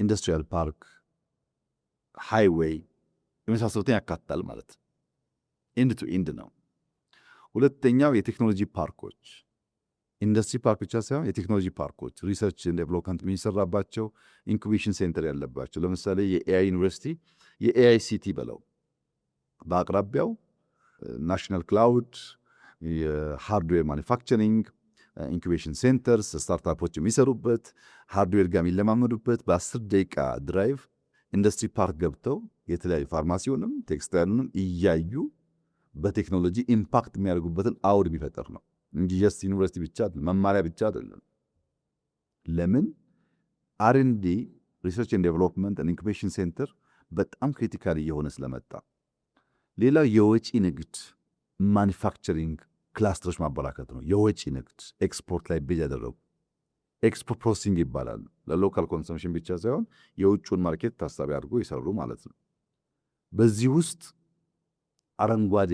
ኢንዱስትሪያል ፓርክ፣ ሃይዌይ የመሳሰሉትን ያካትታል ማለት ኢንድ ቱ ኢንድ ነው። ሁለተኛው የቴክኖሎጂ ፓርኮች፣ ኢንዱስትሪ ፓርክ ብቻ ሳይሆን የቴክኖሎጂ ፓርኮች ሪሰርች ዴቨሎፕመንት የሚሰራባቸው ኢንኩቤሽን ሴንተር ያለባቸው። ለምሳሌ የኤአይ ዩኒቨርሲቲ የኤአይ ሲቲ በለው በአቅራቢያው ናሽናል ክላውድ፣ የሃርድዌር ማኒፋክቸሪንግ ኢንኩቤሽን ሴንተርስ ስታርታፖች የሚሰሩበት ሃርድዌር ጋር የሚለማመዱበት በ10 ደቂቃ ድራይቭ ኢንዱስትሪ ፓርክ ገብተው የተለያዩ ፋርማሲውንም ቴክስታይሉንም እያዩ በቴክኖሎጂ ኢምፓክት የሚያደርጉበትን አውድ የሚፈጠር ነው እንጂ ጀስት ዩኒቨርሲቲ ብቻ መማሪያ ብቻ አይደለም። ለምን አር&ዲ ሪሰርች ኤንድ ዴቨሎፕመንት ኢንኩቤሽን ሴንተር በጣም ክሪቲካል እየሆነ ስለመጣ። ሌላው የወጪ ንግድ ማኒፋክቸሪንግ ክላስተሮች ማበራከት ነው። የወጪ ንግድ ኤክስፖርት ላይ ቤዝ ያደረጉ ኤክስፖርት ፕሮሰሲንግ ይባላል። ለሎካል ኮንሰምሽን ብቻ ሳይሆን የውጭውን ማርኬት ታሳቢ አድርጎ ይሰሩ ማለት ነው። በዚህ ውስጥ አረንጓዴ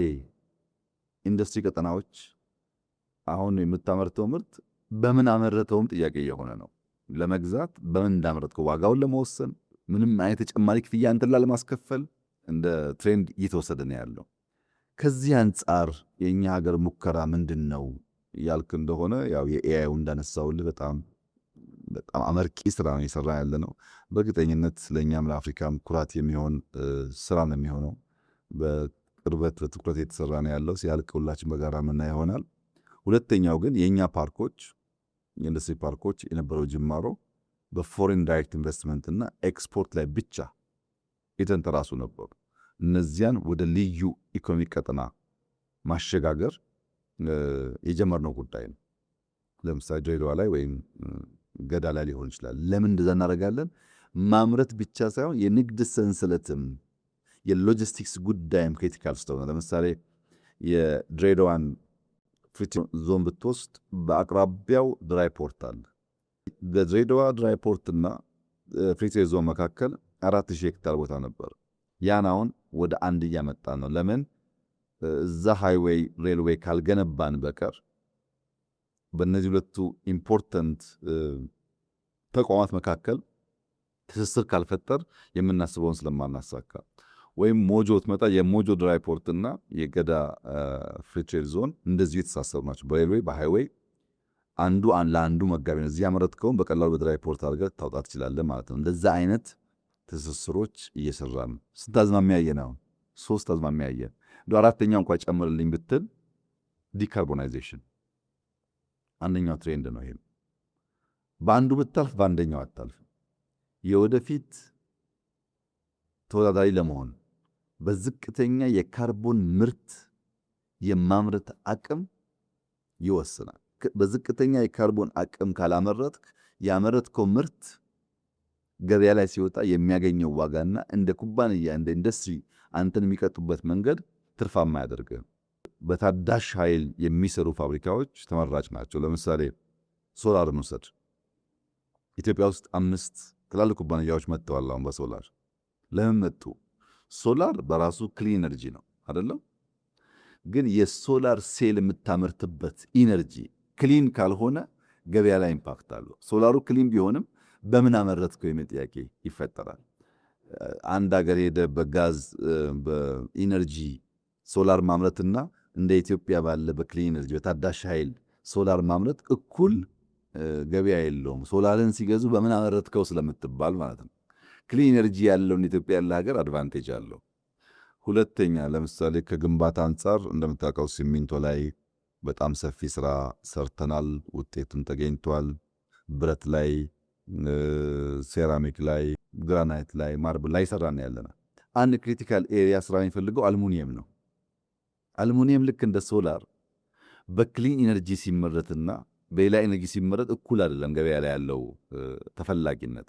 ኢንዱስትሪ ቀጠናዎች አሁን የምታመርተው ምርት በምን አመረተውም ጥያቄ እየሆነ ነው። ለመግዛት በምን እንዳመረትከው ዋጋውን ለመወሰን ምንም አይነት ተጨማሪ ክፍያ እንትን ላለማስከፈል እንደ ትሬንድ እየተወሰደ ነው ያለው። ከዚህ አንጻር የኛ ሀገር ሙከራ ምንድን ነው ያልክ እንደሆነ ያው የኤአይው እንዳነሳውልህ በጣም አመርቂ ስራ ነው የሰራ ያለ ነው። በእርግጠኝነት ለእኛም ለአፍሪካም ኩራት የሚሆን ስራ ነው የሚሆነው። በቅርበት በትኩረት የተሰራ ነው ያለው። ሲያልቅ ሁላችን በጋራ ምና ይሆናል። ሁለተኛው ግን የእኛ ፓርኮች የኢንዱስትሪ ፓርኮች የነበረው ጅማሮ በፎሬን ዳይሬክት ኢንቨስትመንት እና ኤክስፖርት ላይ ብቻ የተንተራሱ ነበሩ። እነዚያን ወደ ልዩ ኢኮኖሚ ቀጠና ማሸጋገር የጀመርነው ጉዳይ ነው። ለምሳሌ ድሬዳዋ ላይ ወይም ገዳ ላይ ሊሆን ይችላል። ለምን እንደዛ እናደርጋለን? ማምረት ብቻ ሳይሆን የንግድ ሰንሰለትም የሎጂስቲክስ ጉዳይም ክሪቲካል ስለሆነ፣ ለምሳሌ የድሬዳዋን ፍሪ ዞን ብትወስድ በአቅራቢያው ድራይ ፖርት አለ። በድሬዳዋ ድራይ ፖርትና ፍሪ ትሬድ ዞን መካከል 4000 ሄክታር ቦታ ነበር። ያን አሁን ወደ አንድ እያመጣ ነው። ለምን? እዛ ሃይዌይ ሬልዌይ ካልገነባን በቀር በእነዚህ ሁለቱ ኢምፖርታንት ተቋማት መካከል ትስስር ካልፈጠር የምናስበውን ስለማናሳካ፣ ወይም ሞጆ ትመጣ የሞጆ ድራይ ፖርትና የገዳ ፍሪ ትሬድ ዞን እንደዚሁ የተሳሰሩ ናቸው። በሬልዌይ በሃይዌይ አንዱ ለአንዱ መጋቢ ነው። እዚህ ያመረትከውን በቀላሉ በድራይ ፖርት አድርገህ ታውጣት ትችላለህ ማለት ነው። እንደዛ አይነት ትስስሮች እየሰራ ነው። ስንት አዝማሚያ ያየን? አሁን 3 አዝማሚያ ያየን። እንደ አራተኛው እንኳን ጨምርልኝ ብትል ዲካርቦናይዜሽን አንደኛው ትሬንድ ነው። ይሄም በአንዱ ብታልፍ በአንደኛው አታልፍ። የወደፊት ተወዳዳሪ ለመሆን በዝቅተኛ የካርቦን ምርት የማምረት አቅም ይወስናል። በዝቅተኛ የካርቦን አቅም ካላመረትክ ያመረትከው ምርት ገበያ ላይ ሲወጣ የሚያገኘው ዋጋና እንደ ኩባንያ እንደ ኢንዱስትሪ አንተን የሚቀጡበት መንገድ ትርፋማ ያደርግህ። በታዳሽ ኃይል የሚሰሩ ፋብሪካዎች ተመራጭ ናቸው። ለምሳሌ ሶላርን ውሰድ። ኢትዮጵያ ውስጥ 5 ትላልቅ ኩባንያዎች መጥተዋል አሁን በሶላር። ለምን መጡ? ሶላር በራሱ ክሊን ኤነርጂ ነው አይደለም? ግን የሶላር ሴል የምታመርትበት ኢነርጂ ክሊን ካልሆነ ገበያ ላይ ኢምፓክት አለው። ሶላሩ ክሊን ቢሆንም በምን አመረትከው የሚል ጥያቄ ይፈጠራል። አንድ ሀገር ሄደ በጋዝ በኢነርጂ ሶላር ማምረትና እንደ ኢትዮጵያ ባለ በክሊን ኤነርጂ በታዳሽ ኃይል ሶላር ማምረት እኩል ገበያ የለውም። ሶላርን ሲገዙ በምን አመረትከው ስለምትባል ማለት ነው። ክሊን ኤነርጂ ያለውን ኢትዮጵያ ያለ ሀገር አድቫንቴጅ አለው። ሁለተኛ ለምሳሌ ከግንባታ አንጻር እንደምታውቀው ሲሚንቶ ላይ በጣም ሰፊ ስራ ሰርተናል፣ ውጤቱም ተገኝቷል። ብረት ላይ፣ ሴራሚክ ላይ፣ ግራናይት ላይ፣ ማርብል ላይ ሰራን ያለና አንድ ክሪቲካል ኤሪያ ስራ የሚፈልገው አልሙኒየም ነው። አልሙኒየም ልክ እንደ ሶላር በክሊን ኢነርጂ ሲመረትና በሌላ ኢነርጂ ሲመረት እኩል አይደለም ገበያ ላይ ያለው ተፈላጊነት።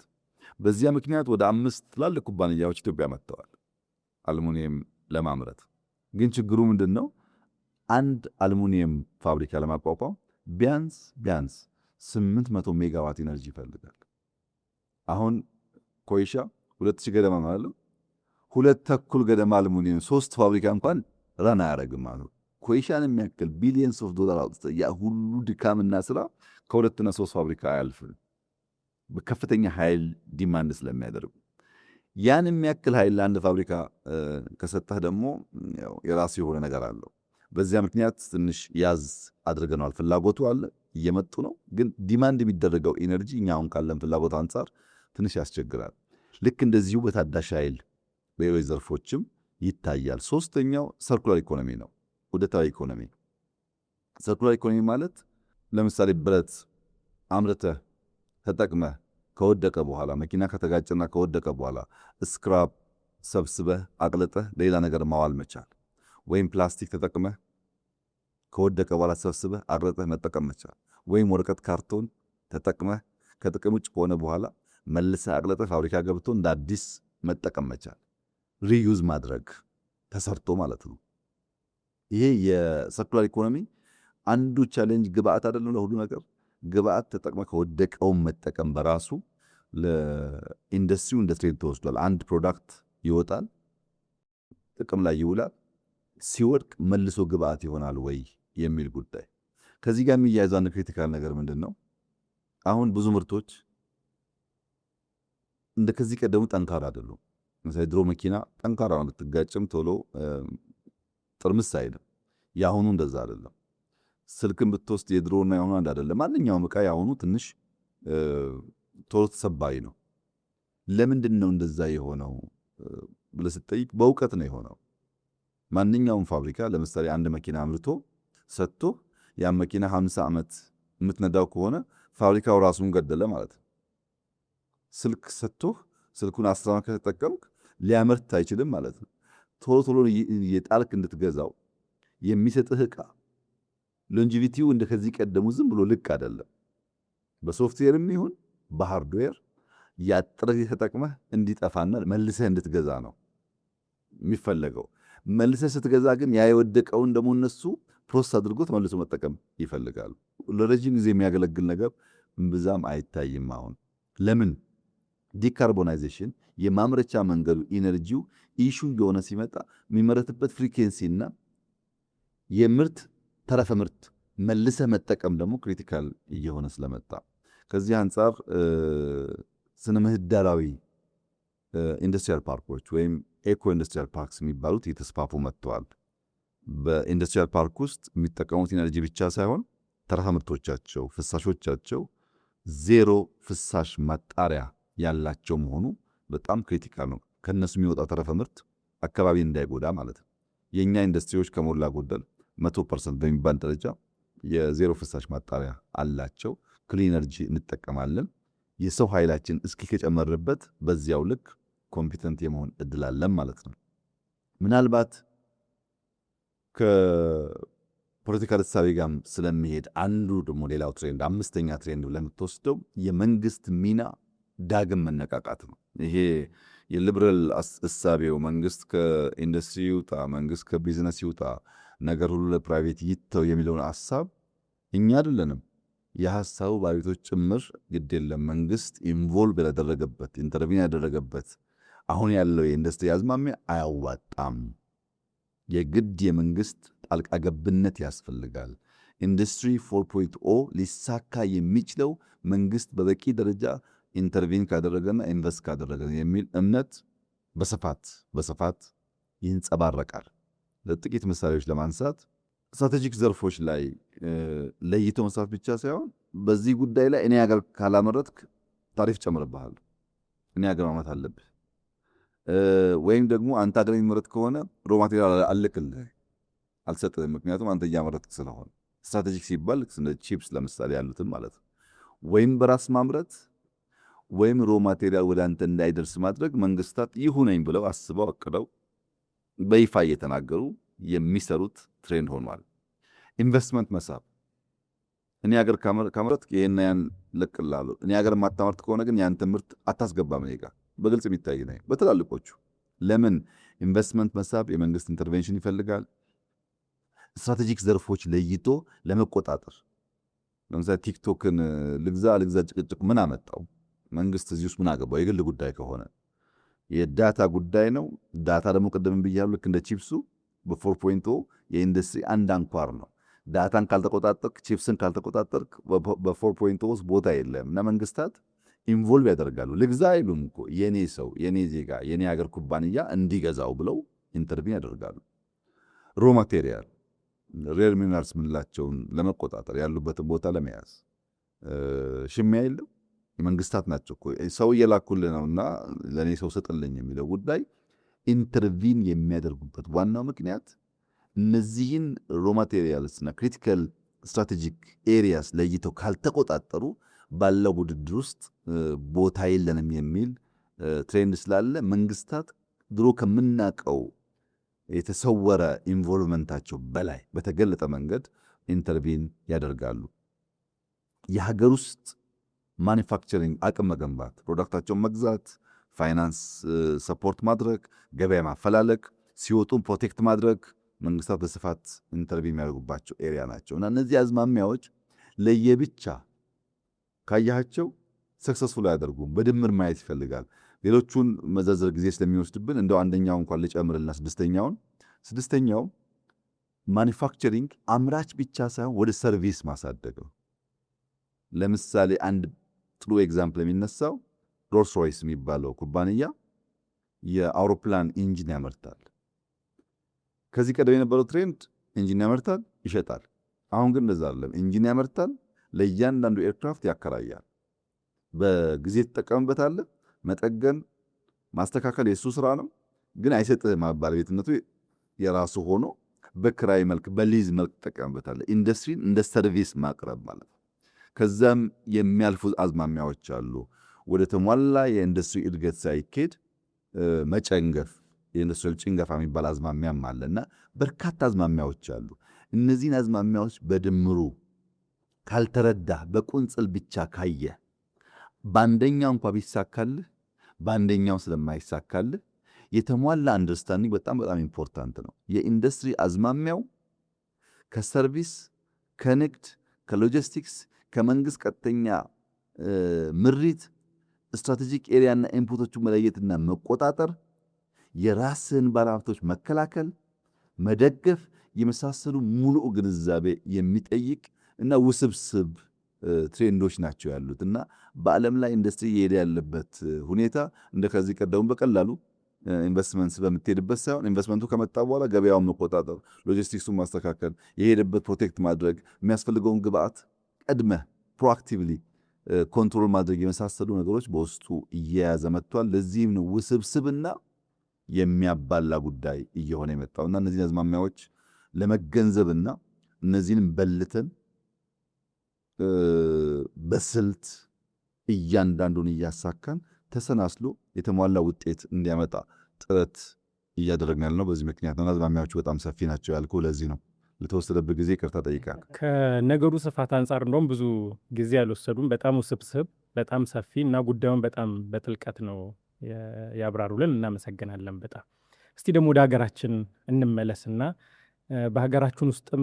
በዚያ ምክንያት ወደ 5 ትላልቅ ኩባንያዎች ኢትዮጵያ መጥተዋል አልሙኒየም ለማምረት። ግን ችግሩ ምንድነው? አንድ አልሙኒየም ፋብሪካ ለማቋቋም ቢያንስ 800 ሜጋዋት ኢነርጂ ይፈልጋል። አሁን ኮይሻ 2000 ገደማ ማለት 2.5 ገደማ አልሙኒየም 3 ፋብሪካ እንኳን ራን አያደርግም ማለት። ኮይሻን የሚያክል ቢሊየንስ ኦፍ ዶላር አውጥተህ ያ ሁሉ ድካምና ስራ ከ2 እና 3 ፋብሪካ አያልፍም፣ በከፍተኛ ኃይል ዲማንድ ስለሚያደርጉ። ያን የሚያክል ኃይል ለአንድ ፋብሪካ ከሰጠህ ደግሞ የራሱ የሆነ ነገር አለው። በዚያ ምክንያት ትንሽ ያዝ አድርገናል። ፍላጎቱ አለ፣ እየመጡ ነው። ግን ዲማንድ የሚደረገው ኢነርጂ እኛ አሁን ካለን ፍላጎት አንጻር ትንሽ ያስቸግራል። ልክ እንደዚሁ በታዳሽ ኃይል በሌሎች ዘርፎችም ይታያል። ሶስተኛው ሰርኩላር ኢኮኖሚ ነው፣ ውደታዊ ኢኮኖሚ። ሰርኩላር ኢኮኖሚ ማለት ለምሳሌ ብረት አምርተህ ተጠቅመህ ከወደቀ በኋላ መኪና ከተጋጨና ከወደቀ በኋላ ስክራፕ ሰብስበህ አቅልጠህ ሌላ ነገር ማዋል መቻል፣ ወይም ፕላስቲክ ተጠቅመህ ከወደቀ በኋላ ሰብስበህ አቅልጠህ መጠቀም መቻል፣ ወይም ወረቀት ካርቶን ተጠቅመህ ከጥቅም ውጭ ከሆነ በኋላ መልሰህ አቅልጠህ ፋብሪካ ገብቶ እንደ አዲስ መጠቀም መቻል፣ ሪዩዝ ማድረግ ተሰርቶ ማለት ነው። ይሄ የሰርኩላር ኢኮኖሚ አንዱ ቻሌንጅ ግብአት አይደለም ለሁሉ ነገር። ግብአት ተጠቅመህ ከወደቀውን መጠቀም በራሱ ለኢንዱስትሪው እንደ ትሬድ ተወስዷል። አንድ ፕሮዳክት ይወጣል፣ ጥቅም ላይ ይውላል፣ ሲወድቅ መልሶ ግብአት ይሆናል ወይ የሚል ጉዳይ። ከዚህ ጋር የሚያያዘው አንድ ክሪቲካል ነገር ምንድን ነው? አሁን ብዙ ምርቶች እንደ ከዚህ ቀደሙ ጠንካራ አይደሉም። ለምሳሌ ድሮ መኪና ጠንካራ ነው፣ ብትጋጭም ቶሎ ጥርምስ አይልም። የአሁኑ እንደዛ አይደለም። ስልክን ብትወስድ የድሮና የአሁኑ አንድ አይደለም። ማንኛውም ዕቃ የአሁኑ ትንሽ ቶሎ ተሰባሪ ነው። ለምንድን ነው እንደዛ የሆነው ብለህ ስትጠይቅ በእውቀት ነው የሆነው። ማንኛውም ፋብሪካ ለምሳሌ አንድ መኪና አምርቶ ሰጥቶ ያን መኪና 50 ዓመት የምትነዳው ከሆነ ፋብሪካው ራሱን ገደለ ማለት ነው። ስልክ ሰጥቶህ ስልኩን 10 ዓመት ከተጠቀምክ ሊያመርት አይችልም ማለት ነው። ቶሎ ቶሎ የጣልክ እንድትገዛው የሚሰጥህ ዕቃ ሎንጂቪቲው እንደ ከዚህ ቀደሙ ዝም ብሎ ልክ አይደለም። በሶፍትዌርም ይሁን በሃርድዌር ያጥረህ ተጠቅመህ እንዲጠፋና መልሰህ እንድትገዛ ነው የሚፈለገው። መልሰህ ስትገዛ ግን ያ የወደቀውን ደግሞ እነሱ ፕሮሰስ አድርጎ ተመልሶ መጠቀም ይፈልጋሉ። ለረጅም ጊዜ የሚያገለግል ነገር ብዛም አይታይም። አሁን ለምን? ዲካርቦናይዜሽን የማምረቻ መንገዱ ኢነርጂው ኢሹ የሆነ ሲመጣ የሚመረትበት ፍሪኬንሲና የምርት ተረፈ ምርት መልሰህ መጠቀም ደግሞ ክሪቲካል እየሆነ ስለመጣ ከዚህ አንጻር ስነ ምህዳራዊ ኢንዱስትሪያል ፓርኮች ወይም ኤኮ ኢንዱስትሪያል ፓርክስ የሚባሉት እየተስፋፉ መጥተዋል። በኢንዱስትሪያል ፓርክ ውስጥ የሚጠቀሙት ኢነርጂ ብቻ ሳይሆን ተረፈ ምርቶቻቸው፣ ፍሳሾቻቸው ዜሮ ፍሳሽ ማጣሪያ ያላቸው መሆኑ በጣም ክሪቲካል ነው። ከነሱ የሚወጣው ተረፈ ምርት አካባቢ እንዳይጎዳ ማለት ነው። የኛ ኢንዱስትሪዎች ከሞላ ጎደል 100% በሚባል ደረጃ የዜሮ ፍሳሽ ማጣሪያ አላቸው። ክሊን ኤነርጂ እንጠቀማለን። የሰው ኃይላችን እስኪ ከጨመረበት በዚያው ልክ ኮምፒተንት የመሆን እድል አለን ማለት ነው። ምናልባት ከፖለቲካል እሳቤ ጋር ስለሚሄድ አንዱ ደግሞ ሌላው ትሬንድ 5ኛ ትሬንድ ለምትወስደው የመንግስት ሚና ዳግም መነቃቃት ነው። ይሄ የሊበራል እሳቤው መንግስት ከኢንዱስትሪ ይውጣ፣ መንግስት ከቢዝነስ ይውጣ፣ ነገር ሁሉ ለፕራይቬት ይተው የሚለውን ሐሳብ እኛ አይደለንም የሐሳቡ ባለቤቶች ጭምር ግድ የለም መንግስት ኢንቮልቭ ያደረገበት ኢንተርቪን ያደረገበት አሁን ያለው የኢንዱስትሪ አዝማሚያ አያዋጣም፣ የግድ የመንግስት ጣልቃ ገብነት ያስፈልጋል። ኢንዱስትሪ 4.0 ሊሳካ የሚችለው መንግስት በበቂ ደረጃ ኢንተርቪን ካደረገና ኢንቨስት ካደረገ የሚል እምነት በስፋት ይንጸባረቃል። ለጥቂት ምሳሌዎች ለማንሳት ስትራቴጂክ ዘርፎች ላይ ለይቶ መስራት ብቻ ሳይሆን በዚህ ጉዳይ ላይ እኔ ሀገር ካላመረትክ ታሪፍ ጨምርብሃል፣ እኔ ሀገር ማምረት አለብህ፣ ወይም ደግሞ አንተ ሀገር የሚመረት ከሆነ ሮ ማቴሪያል አልክልህ አልሰጥህም፣ ምክንያቱም አንተ እያመረትክ ስለሆነ። ስትራቴጂክ ሲባል እንደ ቺፕስ ለምሳሌ ያሉትን ማለት ነው። ወይም በራስ ማምረት ወይም ሮ ማቴሪያል ወደ አንተ እንዳይደርስ ማድረግ መንግስታት ይሁነኝ ብለው አስበው አቅደው በይፋ እየተናገሩ የሚሰሩት ትሬንድ ሆኗል። ኢንቨስትመንት መሳብ፣ እኔ ሀገር ካመረትክ ይሄን ያን ለቅላለሁ፣ እኔ ሀገር ማታመርት ከሆነ ግን ያንተ ምርት አታስገባም እኔ ጋር፣ በግልጽ የሚታይ ነው። በትላልቆቹ ለምን ኢንቨስትመንት መሳብ የመንግስት ኢንተርቬንሽን ይፈልጋል። ስትራቴጂክ ዘርፎች ለይቶ ለመቆጣጠር ለምሳሌ ቲክቶክን ልግዛ ጭቅጭቅ ምን አመጣው? መንግስት እዚህ ውስጥ ምን አገባው? የግል ጉዳይ ከሆነ የዳታ ጉዳይ ነው። ዳታ ደግሞ ቅድም ብያለሁ፣ ልክ እንደ ቺፕሱ በ4.0 የኢንዱስትሪ አንድ አንኳር ነው። ዳታን ካልተቆጣጠርክ፣ ቺፕስን ካልተቆጣጠርክ በ4.0 ውስጥ ቦታ የለም እና መንግስታት ኢንቮልቭ ያደርጋሉ። ልግዛ አይሉም እኮ የኔ ሰው፣ የኔ ዜጋ፣ የኔ ሀገር ኩባንያ እንዲገዛው ብለው ኢንተርቪን ያደርጋሉ። ሮ ማቴሪያል ሬር ሚነራልስ ምንላቸውን ለመቆጣጠር ያሉበትን ቦታ ለመያዝ ሽሚያ የለም። የመንግስታት ናቸው እኮ ሰው እየላኩልህ ነውና ለእኔ ሰው ስጥልኝ የሚለው ጉዳይ ኢንተርቪን የሚያደርጉበት ዋናው ምክንያት እነዚህን ሮ ማቴሪያልስና ክሪቲካል ስትራቴጂክ ኤሪያስ ለይተው ካልተቆጣጠሩ ባለው ውድድር ውስጥ ቦታ የለንም የሚል ትሬንድ ስላለ መንግስታት ድሮ ከምናቀው የተሰወረ ኢንቮልቭመንታቸው በላይ በተገለጠ መንገድ ኢንተርቪን ያደርጋሉ። የሀገር ውስጥ ማኒፋክቸሪንግ አቅም መገንባት፣ ፕሮዳክታቸውን መግዛት፣ ፋይናንስ ሰፖርት ማድረግ፣ ገበያ ማፈላለግ፣ ሲወጡን ፕሮቴክት ማድረግ መንግስታት በስፋት ኢንተርቪን የሚያደርጉባቸው ኤሪያ ናቸው እና እነዚህ አዝማሚያዎች ለየብቻ ካያቸው ሰክሰስፉል አያደርጉም። በድምር ማየት ይፈልጋል። ሌሎቹን መዘርዘር ጊዜ ስለሚወስድብን እንደው አንደኛው እንኳን ልጨምርልና ስድስተኛው ማኒፋክቸሪንግ አምራች ብቻ ሳይሆን ወደ ሰርቪስ ማሳደግ ነው። ለምሳሌ አንድ ጥሩ ኤግዛምፕል የሚነሳው ሮልስ ሮይስ የሚባለው ኩባንያ የአውሮፕላን ኢንጂን ያመርታል። ከዚህ ቀደም የነበረው ትሬንድ ኢንጂን ያመርታል፣ ይሸጣል። አሁን ግን እንደዛ አይደለም። ኢንጂን ያመርታል፣ ለእያንዳንዱ ኤርክራፍት ያከራያል። በጊዜ ትጠቀምበታለህ። መጠገን ማስተካከል የሱ ስራ ነው፣ ግን አይሰጥህም። ባለቤትነቱ የራሱ ሆኖ በክራይ መልክ በሊዝ መልክ ትጠቀምበታለህ። ኢንዱስትሪን እንደ ሰርቪስ ማቅረብ ማለት ነው። ከዛም የሚያልፉ አዝማሚያዎች አሉ። ወደ ተሟላ የኢንዱስትሪ እድገት ሳይኬድ መጨንገፍ፣ የኢንዱስትሪያል ጭንገፋ የሚባል አዝማሚያም አለና በርካታ አዝማሚያዎች አሉ። እነዚህን አዝማሚያዎች በድምሩ ካልተረዳህ፣ በቁንጽል ብቻ ካየህ በአንደኛው እንኳ ቢሳካልህ በአንደኛው ስለማይሳካልህ የተሟላ አንደርስታንዲንግ በጣም ኢምፖርታንት ነው። የኢንዱስትሪ አዝማሚያው ከሰርቪስ፣ ከንግድ፣ ከሎጂስቲክስ፣ ከመንግስት ቀጥተኛ ምሪት ስትራቴጂክ ኤሪያና ኢንፑቶቹ መለየትና መቆጣጠር፣ የራስን ባለሀብቶች መከላከል፣ መደገፍ የመሳሰሉ ሙሉ ግንዛቤ የሚጠይቅ እና ውስብስብ ትሬንዶች ናቸው ያሉት እና በዓለም ላይ ኢንዱስትሪ እየሄደ ያለበት ሁኔታ እንደ ከዚህ ቀደሙ በቀላሉ ኢንቨስትመንት በምትሄድበት ሳይሆን ኢንቨስትመንቱ ከመጣ በኋላ ገበያውን መቆጣጠር፣ ሎጂስቲክሱን ማስተካከል፣ የሄደበት ፕሮቴክት ማድረግ፣ የሚያስፈልገውን ግብአት ቀድመህ ፕሮአክቲቭሊ ኮንትሮል ማድረግ የመሳሰሉ ነገሮች በውስጡ እየያዘ መጥቷል። ለዚህም ነው ውስብስብና የሚያባላ ጉዳይ እየሆነ የመጣውና እነዚህን አዝማሚያዎች ለመገንዘብና እነዚህንም በልተን በስልት እያንዳንዱን እያሳካን ተሰናስሎ የተሟላ ውጤት እንዲያመጣ ጥረት እያደረግን ያለነው በዚህ ምክንያት ነው። አዝማሚያዎቹ በጣም ሰፊ ናቸው ያልኩህ ለዚህ ነው። ለተወሰደበት ጊዜ ይቅርታ ጠይቃለሁ። ከነገሩ ስፋት አንጻር እንደውም ብዙ ጊዜ አልወሰዱም። በጣም ውስብስብ በጣም ሰፊ እና ጉዳዩን በጣም በጥልቀት ነው ያብራሩልን። እናመሰግናለን በጣም። እስቲ ደግሞ ወደ ሀገራችን እንመለስና በሀገራችን ውስጥም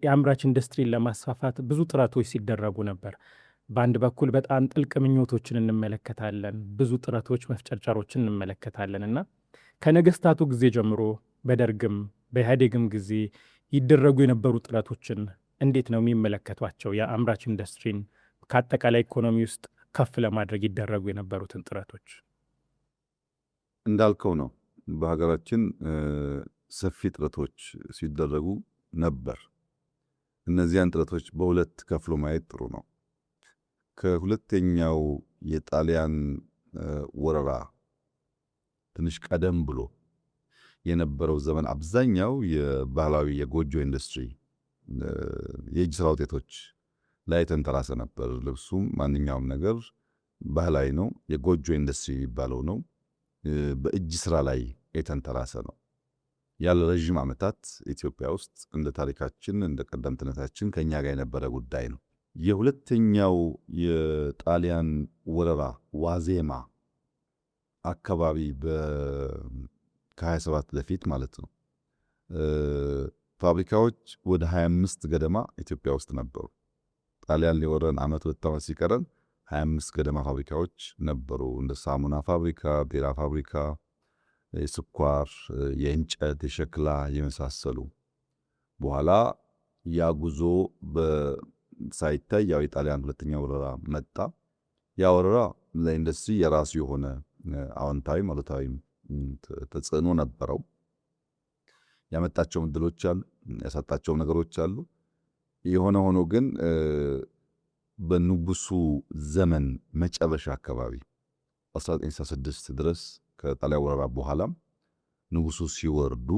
የአምራች ኢንዱስትሪን ለማስፋፋት ብዙ ጥረቶች ሲደረጉ ነበር። በአንድ በኩል በጣም ጥልቅ ምኞቶችን እንመለከታለን፣ ብዙ ጥረቶች መፍጨርጨሮችን እንመለከታለን እና ከነገስታቱ ጊዜ ጀምሮ በደርግም በኢህአዴግም ጊዜ ይደረጉ የነበሩ ጥረቶችን እንዴት ነው የሚመለከቷቸው? የአምራች ኢንዱስትሪን ከአጠቃላይ ኢኮኖሚ ውስጥ ከፍ ለማድረግ ይደረጉ የነበሩትን ጥረቶች። እንዳልከው ነው። በሀገራችን ሰፊ ጥረቶች ሲደረጉ ነበር። እነዚያን ጥረቶች በሁለት ከፍሎ ማየት ጥሩ ነው። ከሁለተኛው የጣሊያን ወረራ ትንሽ ቀደም ብሎ የነበረው ዘመን አብዛኛው የባህላዊ የጎጆ ኢንዱስትሪ የእጅ ስራ ውጤቶች ላይ ተንተራሰ ነበር። ልብሱም ማንኛውም ነገር ባህላዊ ነው። የጎጆ ኢንዱስትሪ የሚባለው ነው። በእጅ ስራ ላይ የተንተራሰ ነው። ያለ ረዥም ዓመታት ኢትዮጵያ ውስጥ እንደ ታሪካችን እንደ ቀደምትነታችን ከኛ ጋር የነበረ ጉዳይ ነው። የሁለተኛው የጣሊያን ወረራ ዋዜማ አካባቢ ከ27 በፊት ማለት ነው ፋብሪካዎች ወደ 25 ገደማ ኢትዮጵያ ውስጥ ነበሩ። ጣሊያን ሊወረን ዓመት 2 ዓመት ሲቀረን 25 ገደማ ፋብሪካዎች ነበሩ። እንደ ሳሙና ፋብሪካ፣ ቢራ ፋብሪካ፣ የስኳር፣ የእንጨት፣ የሸክላ የመሳሰሉ። በኋላ ያ ጉዞ ሳይታይ ያው የጣሊያን ሁለተኛ ወረራ መጣ። ያ ወረራ ለኢንዱስትሪ የራሱ የሆነ አዎንታዊ አሉታዊ ተጽዕኖ ነበረው። ያመጣቸው እድሎች አሉ፣ ያሳጣቸው ነገሮች አሉ። የሆነ ሆኖ ግን በንጉሱ ዘመን መጨረሻ አካባቢ 1966 ድረስ ከጣሊያን ወረራ በኋላም ንጉሱ ሲወርዱ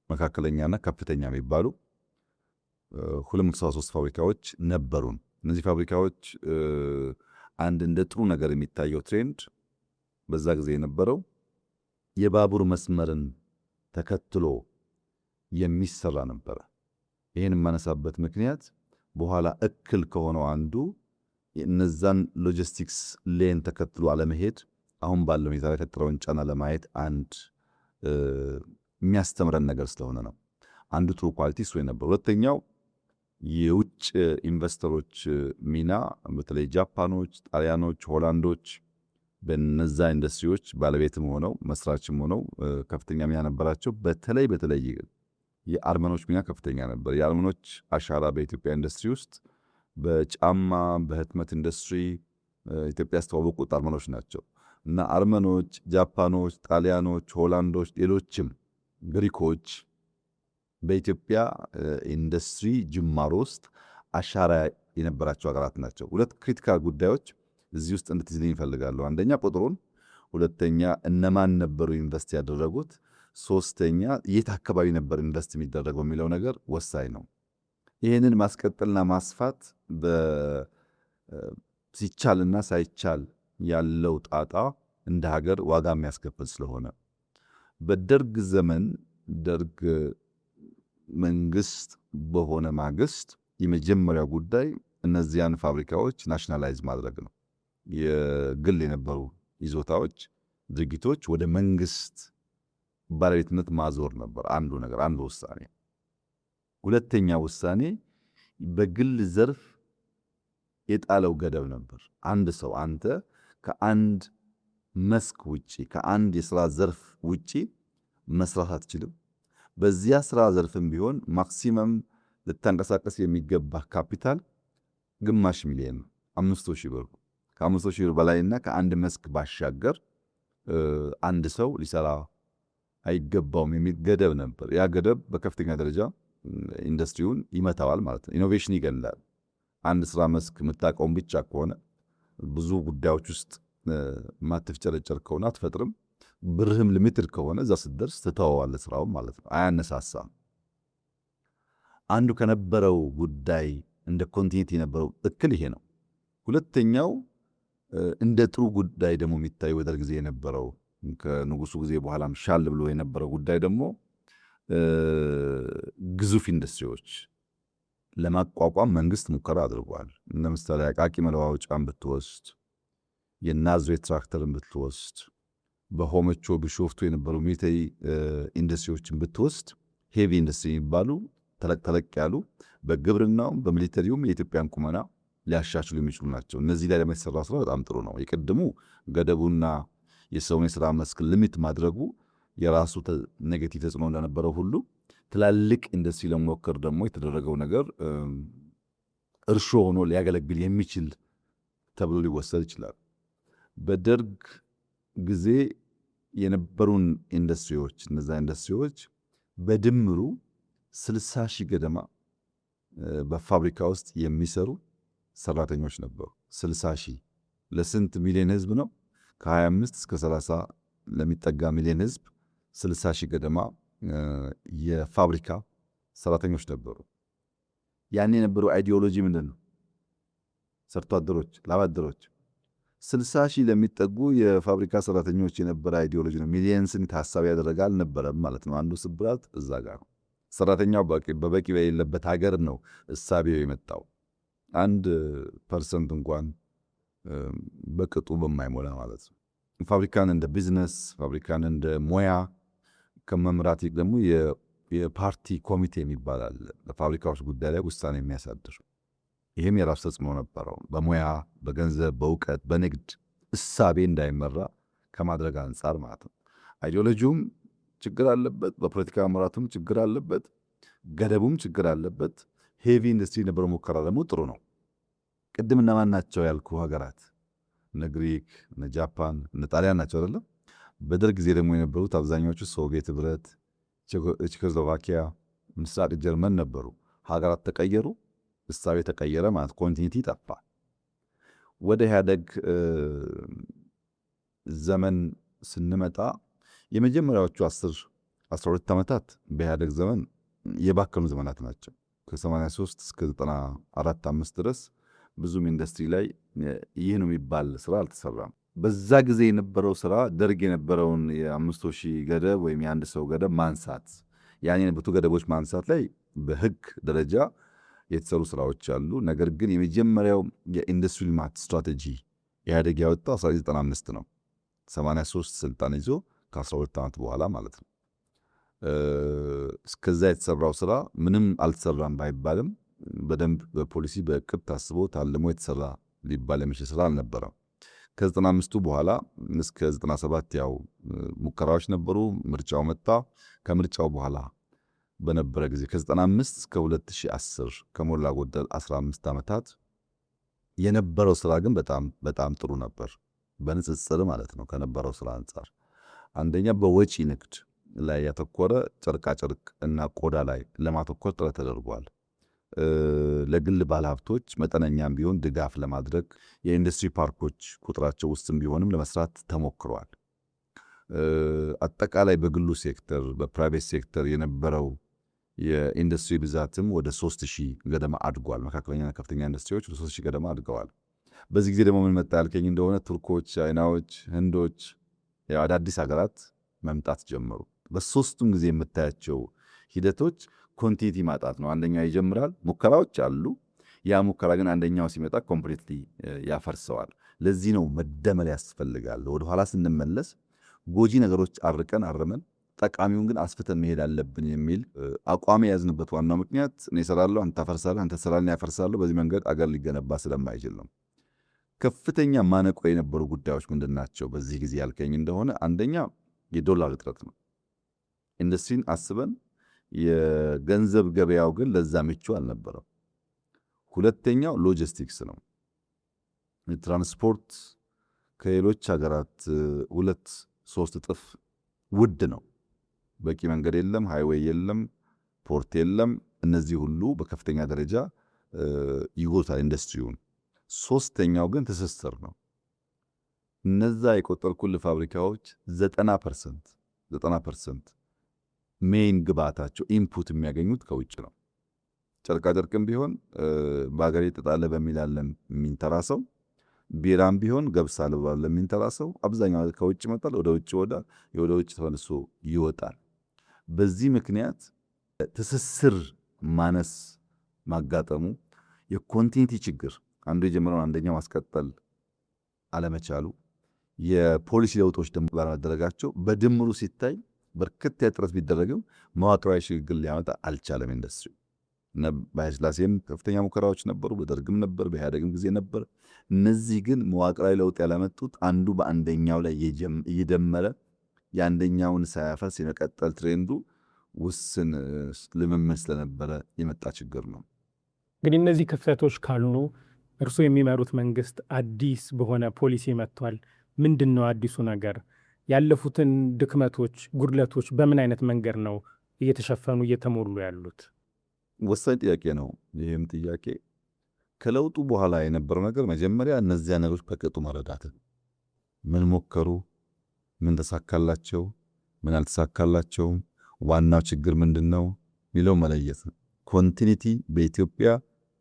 መካከለኛና ከፍተኛ የሚባሉ 273 ፋብሪካዎች ነበሩን። እነዚህ ፋብሪካዎች አንድ እንደ ጥሩ ነገር የሚታየው ትሬንድ በዛ ጊዜ የነበረው የባቡር መስመርን ተከትሎ የሚሰራ ነበረ። ይህን የማነሳበት ምክንያት በኋላ እክል ከሆነው አንዱ እነዛን ሎጂስቲክስ ሌን ተከትሎ አለመሄድ አሁን ባለው ሁኔታ ላይ የፈጠረውን ጫና ለማየት አንድ የሚያስተምረን ነገር ስለሆነ ነው። አንዱ ጥሩ ኳሊቲ እሱ ነበር። ሁለተኛው የውጭ ኢንቨስተሮች ሚና በተለይ ጃፓኖች፣ ጣሊያኖች፣ ሆላንዶች በነዛ ኢንዱስትሪዎች ባለቤትም ሆነው መስራችም ሆነው ከፍተኛ ሚና ነበራቸው። በተለይ የአርመኖች ሚና ከፍተኛ ነበር። የአርመኖች አሻራ በኢትዮጵያ ኢንዱስትሪ ውስጥ በጫማ በህትመት ኢንዱስትሪ ኢትዮጵያ ያስተዋወቁት አርመኖች ናቸው እና አርመኖች፣ ጃፓኖች፣ ጣሊያኖች፣ ሆላንዶች፣ ሌሎችም ግሪኮች በኢትዮጵያ ኢንዱስትሪ ጅማሮ ውስጥ አሻራ የነበራቸው ሀገራት ናቸው። ሁለት ክሪቲካል ጉዳዮች እዚህ ውስጥ እንድትይዝልኝ ይፈልጋሉ። አንደኛ ቁጥሩን፣ ሁለተኛ እነማን ነበሩ ኢንቨስት ያደረጉት፣ ሶስተኛ የት አካባቢ ነበር ኢንቨስት የሚደረገው የሚለው ነገር ወሳኝ ነው። ይህንን ማስቀጠልና ማስፋት ሲቻልና ሳይቻል ያለው ጣጣ እንደ ሀገር ዋጋ የሚያስከፍል ስለሆነ በደርግ ዘመን ደርግ መንግስት በሆነ ማግስት የመጀመሪያው ጉዳይ እነዚያን ፋብሪካዎች ናሽናላይዝ ማድረግ ነው። የግል የነበሩ ይዞታዎች፣ ድርጊቶች ወደ መንግስት ባለቤትነት ማዞር ነበር አንዱ ነገር፣ አንዱ ውሳኔ። ሁለተኛ ውሳኔ በግል ዘርፍ የጣለው ገደብ ነበር። አንድ ሰው አንተ ከአንድ መስክ ውጪ ከአንድ የሥራ ዘርፍ ውጪ መስራት አትችልም። በዚያ ስራ ዘርፍም ቢሆን ማክሲመም ልታንቀሳቀስ የሚገባ ካፒታል ግማሽ ሚሊዮን ነው፣ 500,000 ብር። ከ500,000 ብር በላይና ከአንድ መስክ ባሻገር አንድ ሰው ሊሰራ አይገባውም የሚል ገደብ ነበር። ያ ገደብ በከፍተኛ ደረጃ ኢንዱስትሪውን ይመታዋል ማለት ነው። ኢኖቬሽን ይገላል። አንድ ስራ መስክ የምታውቀውን ብቻ ከሆነ ብዙ ጉዳዮች ውስጥ ማትፍጨረጨር ከሆነ አትፈጥርም። ብርህም ሊሚትድ ከሆነ እዛ ስትደርስ ትተወዋለህ ስራውን ማለት ነው። አያነሳሳም። አንዱ ከነበረው ጉዳይ እንደ ኮንቲኒቲ የነበረው እክል ይሄ ነው። ሁለተኛው እንደ ጥሩ ጉዳይ ደግሞ የሚታየው በደርግ ጊዜ የነበረው ከንጉሱ ጊዜ በኋላም ሻል ብሎ የነበረው ጉዳይ ደግሞ ግዙፍ ኢንዱስትሪዎች ለማቋቋም መንግስት ሙከራ አድርጓል። ለምሳሌ አቃቂ መለዋወጫን ብትወስድ፣ የናዝሬት ትራክተርን ብትወስድ፣ በሆመቾ ቢሾፍቱ የነበሩ ሚሊተሪ ኢንዱስትሪዎችን ብትወስድ ሄቪ ኢንዱስትሪ የሚባሉ ተለቅ ተለቅ ያሉ በግብርናውም በሚሊተሪውም የኢትዮጵያን ቁመና ሊያሻሽሉ የሚችሉ ናቸው። እነዚህ ላይ ለሚሰራ ስራ በጣም ጥሩ ነው። የቅድሙ ገደቡና የሰውን የስራ መስክ ሊሚት ማድረጉ የራሱ ኔጌቲቭ ተጽዕኖ እንደነበረው ሁሉ ትላልቅ ኢንዱስትሪ ለመሞከር ደግሞ የተደረገው ነገር እርሾ ሆኖ ሊያገለግል የሚችል ተብሎ ሊወሰድ ይችላል። በደርግ ጊዜ የነበሩን ኢንዱስትሪዎች እነዛ ኢንዱስትሪዎች በድምሩ 60 ሺህ ገደማ በፋብሪካ ውስጥ የሚሰሩ ሰራተኞች ነበሩ። 60 ሺህ ለስንት ሚሊዮን ህዝብ ነው? ከ25 እስከ 30 ለሚጠጋ ሚሊዮን ህዝብ 60 ሺህ ገደማ የፋብሪካ ሰራተኞች ነበሩ። ያን የነበረው አይዲዮሎጂ ምንድን ነው? ሰርቶ አደሮች፣ ላብ አደሮች 60 ሺህ ለሚጠጉ የፋብሪካ ሰራተኞች የነበረ አይዲዮሎጂ ነው። ሚሊየንስን ታሳቢ ያደረገ አልነበረም ማለት ነው። አንዱ ስብራት እዛ ጋር ነው። ሰራተኛው በበቂ በሌለበት ሀገር ነው እሳቤው የመጣው። 1% እንኳን በቅጡ በማይሞላ ማለት ነው። ፋብሪካን እንደ ቢዝነስ፣ ፋብሪካን እንደ ሙያ ከመምራት ደግሞ የፓርቲ ኮሚቴ የሚባል አለ፣ በፋብሪካዎች ጉዳይ ላይ ውሳኔ የሚያሳድር። ይህም የራሱ ተጽዕኖ ነበረው። በሙያ በገንዘብ በእውቀት በንግድ እሳቤ እንዳይመራ ከማድረግ አንጻር ማለት ነው። አይዲዮሎጂውም ችግር አለበት፣ በፖለቲካ አመራቱም ችግር አለበት፣ ገደቡም ችግር አለበት። ሄቪ ኢንዱስትሪ የነበረው ሙከራ ደግሞ ጥሩ ነው። ቅድም እነማን ናቸው ያልኩ ሀገራት? እነ ግሪክ፣ እነ ጃፓን፣ እነ ጣሊያን ናቸው አይደለም? በደርግ ጊዜ ደግሞ የነበሩት አብዛኛዎቹ ሶቪየት ህብረት፣ ቼኮስሎቫኪያ፣ ምስራቅ ጀርመን ነበሩ። ሀገራት ተቀየሩ፣ እሳቤ ተቀየረ ማለት ኮንቲኒቲ ጠፋ። ወደ ኢህአደግ ዘመን ስንመጣ የመጀመሪያዎቹ 10-12 ዓመታት በኢህአደግ ዘመን የባከኑ ዘመናት ናቸው። ከ83 እስከ 94-5 ድረስ ብዙም ኢንዱስትሪ ላይ ይህ ነው የሚባል ስራ አልተሰራም። በዛ ጊዜ የነበረው ስራ ደርግ የነበረውን የ5,000 ገደብ ወይም የአንድ ሰው ገደብ ማንሳት፣ ያን የነበሩ ገደቦች ማንሳት ላይ በህግ ደረጃ የተሰሩ ስራዎች አሉ። ነገር ግን የመጀመሪያው የኢንዱስትሪ ልማት ስትራቴጂ ኢህአደግ ያወጣው 1995 ነው። 83 ስልጣን ይዞ ከ12 ዓመት በኋላ ማለት ነው። እስከዛ የተሰራው ስራ ምንም አልተሰራም ባይባልም በደንብ በፖሊሲ በእቅድ ታስቦ ታልሞ የተሰራ ሊባል የሚችል ስራ አልነበረም። ከ95ቱ በኋላ እስከ 97 ያው ሙከራዎች ነበሩ። ምርጫው መጣ። ከምርጫው በኋላ በነበረ ጊዜ ከ95 እስከ 2010 ከሞላ ጎደል 15 ዓመታት የነበረው ስራ ግን በጣም ጥሩ ነበር፣ በንጽጽር ማለት ነው። ከነበረው ስራ አንጻር አንደኛ በወጪ ንግድ ላይ ያተኮረ ጨርቃጨርቅ እና ቆዳ ላይ ለማተኮር ጥረት ተደርጓል። ለግል ባለሀብቶች መጠነኛም ቢሆን ድጋፍ ለማድረግ የኢንዱስትሪ ፓርኮች ቁጥራቸው ውስጥም ቢሆንም ለመስራት ተሞክሯል። አጠቃላይ በግሉ ሴክተር በፕራይቬት ሴክተር የነበረው የኢንዱስትሪ ብዛትም ወደ 3000 ገደማ አድጓል። መካከለኛና ከፍተኛ ኢንዱስትሪዎች ወደ 3000 ገደማ አድገዋል። በዚህ ጊዜ ደግሞ ምን መጣ ያልከኝ እንደሆነ ቱርኮች፣ ቻይናዎች፣ ህንዶች አዳዲስ ሀገራት መምጣት ጀመሩ። በሶስቱም ጊዜ የምታያቸው ሂደቶች ኮንቲኒቲ ማጣት ነው። አንደኛው ይጀምራል፣ ሙከራዎች አሉ። ያ ሙከራ ግን አንደኛው ሲመጣ ኮምፕሊትሊ ያፈርሰዋል። ለዚህ ነው መደመር ያስፈልጋል። ወደኋላ ስንመለስ ጎጂ ነገሮች አርመን ጠቃሚውን ግን አስፍተን መሄድ አለብን የሚል አቋም የያዝንበት ዋናው ምክንያት እኔ እሰራለሁ፣ አንተ ታፈርሳለህ፣ አንተ ትሰራለህ፣ ያፈርሳለሁ። በዚህ መንገድ አገር ሊገነባ ስለማይችል ነው። ከፍተኛ ማነቆ የነበሩ ጉዳዮች ምንድን ናቸው? በዚህ ጊዜ ያልከኝ እንደሆነ አንደኛ የዶላር እጥረት ነው። ኢንዱስትሪን አስበን የገንዘብ ገበያው ግን ለዛ ምቹ አልነበረም። ሁለተኛው ሎጂስቲክስ ነው። ትራንስፖርት ከሌሎች ሀገራት 2-3 እጥፍ ውድ ነው። በቂ መንገድ የለም፣ ሃይዌይ የለም፣ ፖርት የለም። እነዚህ ሁሉ በከፍተኛ ደረጃ ይጎታል ኢንዱስትሪውን። ሶስተኛው ግን ትስስር ነው። እነዛ የቆጠርኩልህ ፋብሪካዎች 90% ሜይን ግብአታቸው ኢንፑት የሚያገኙት ከውጭ ነው። ጨርቃጨርቅም ቢሆን በሀገሬ ጥጣለ በሚል አለ የሚንተራሰው፣ ቢራም ቢሆን ገብስ አልባ ለሚንተራሰው አብዛኛው ከውጭ ይመጣል፣ ወደ ውጭ ተመልሶ ይወጣል። በዚህ ምክንያት ትስስር ማነስ ማጋጠሙ፣ የኮንቲኒቲ ችግር፣ አንዱ የጀመረውን አንደኛው ማስቀጠል አለመቻሉ፣ የፖሊሲ ለውጦች ደግሞ ባለመደረጋቸው በድምሩ ሲታይ በርከት ያለ ጥረት ቢደረግም መዋቅራዊ ሽግግር ሊያመጣ አልቻለም ኢንዱስትሪ። በኃይለሥላሴም ከፍተኛ ሙከራዎች ነበሩ፣ በደርግም ነበር፣ በኢህአዴግም ጊዜ ነበር። እነዚህ ግን መዋቅራዊ ለውጥ ያላመጡት አንዱ በአንደኛው ላይ እየደመረ የአንደኛውን ሳያፈስ የመቀጠል ትሬንዱ ውስን ልምምድ ስለነበረ የመጣ ችግር ነው። እንግዲህ እነዚህ ክፍተቶች ካሉ እርሱ የሚመሩት መንግስት አዲስ በሆነ ፖሊሲ መጥቷል። ምንድን ነው አዲሱ ነገር? ያለፉትን ድክመቶች፣ ጉድለቶች በምን አይነት መንገድ ነው እየተሸፈኑ እየተሞሉ ያሉት? ወሳኝ ጥያቄ ነው። ይህም ጥያቄ ከለውጡ በኋላ የነበረው ነገር መጀመሪያ እነዚያ ነገሮች በቅጡ መረዳትን፣ ምን ሞከሩ፣ ምን ተሳካላቸው፣ ምን አልተሳካላቸውም፣ ዋናው ችግር ምንድን ነው የሚለው መለየት ነው። ኮንቲኒቲ በኢትዮጵያ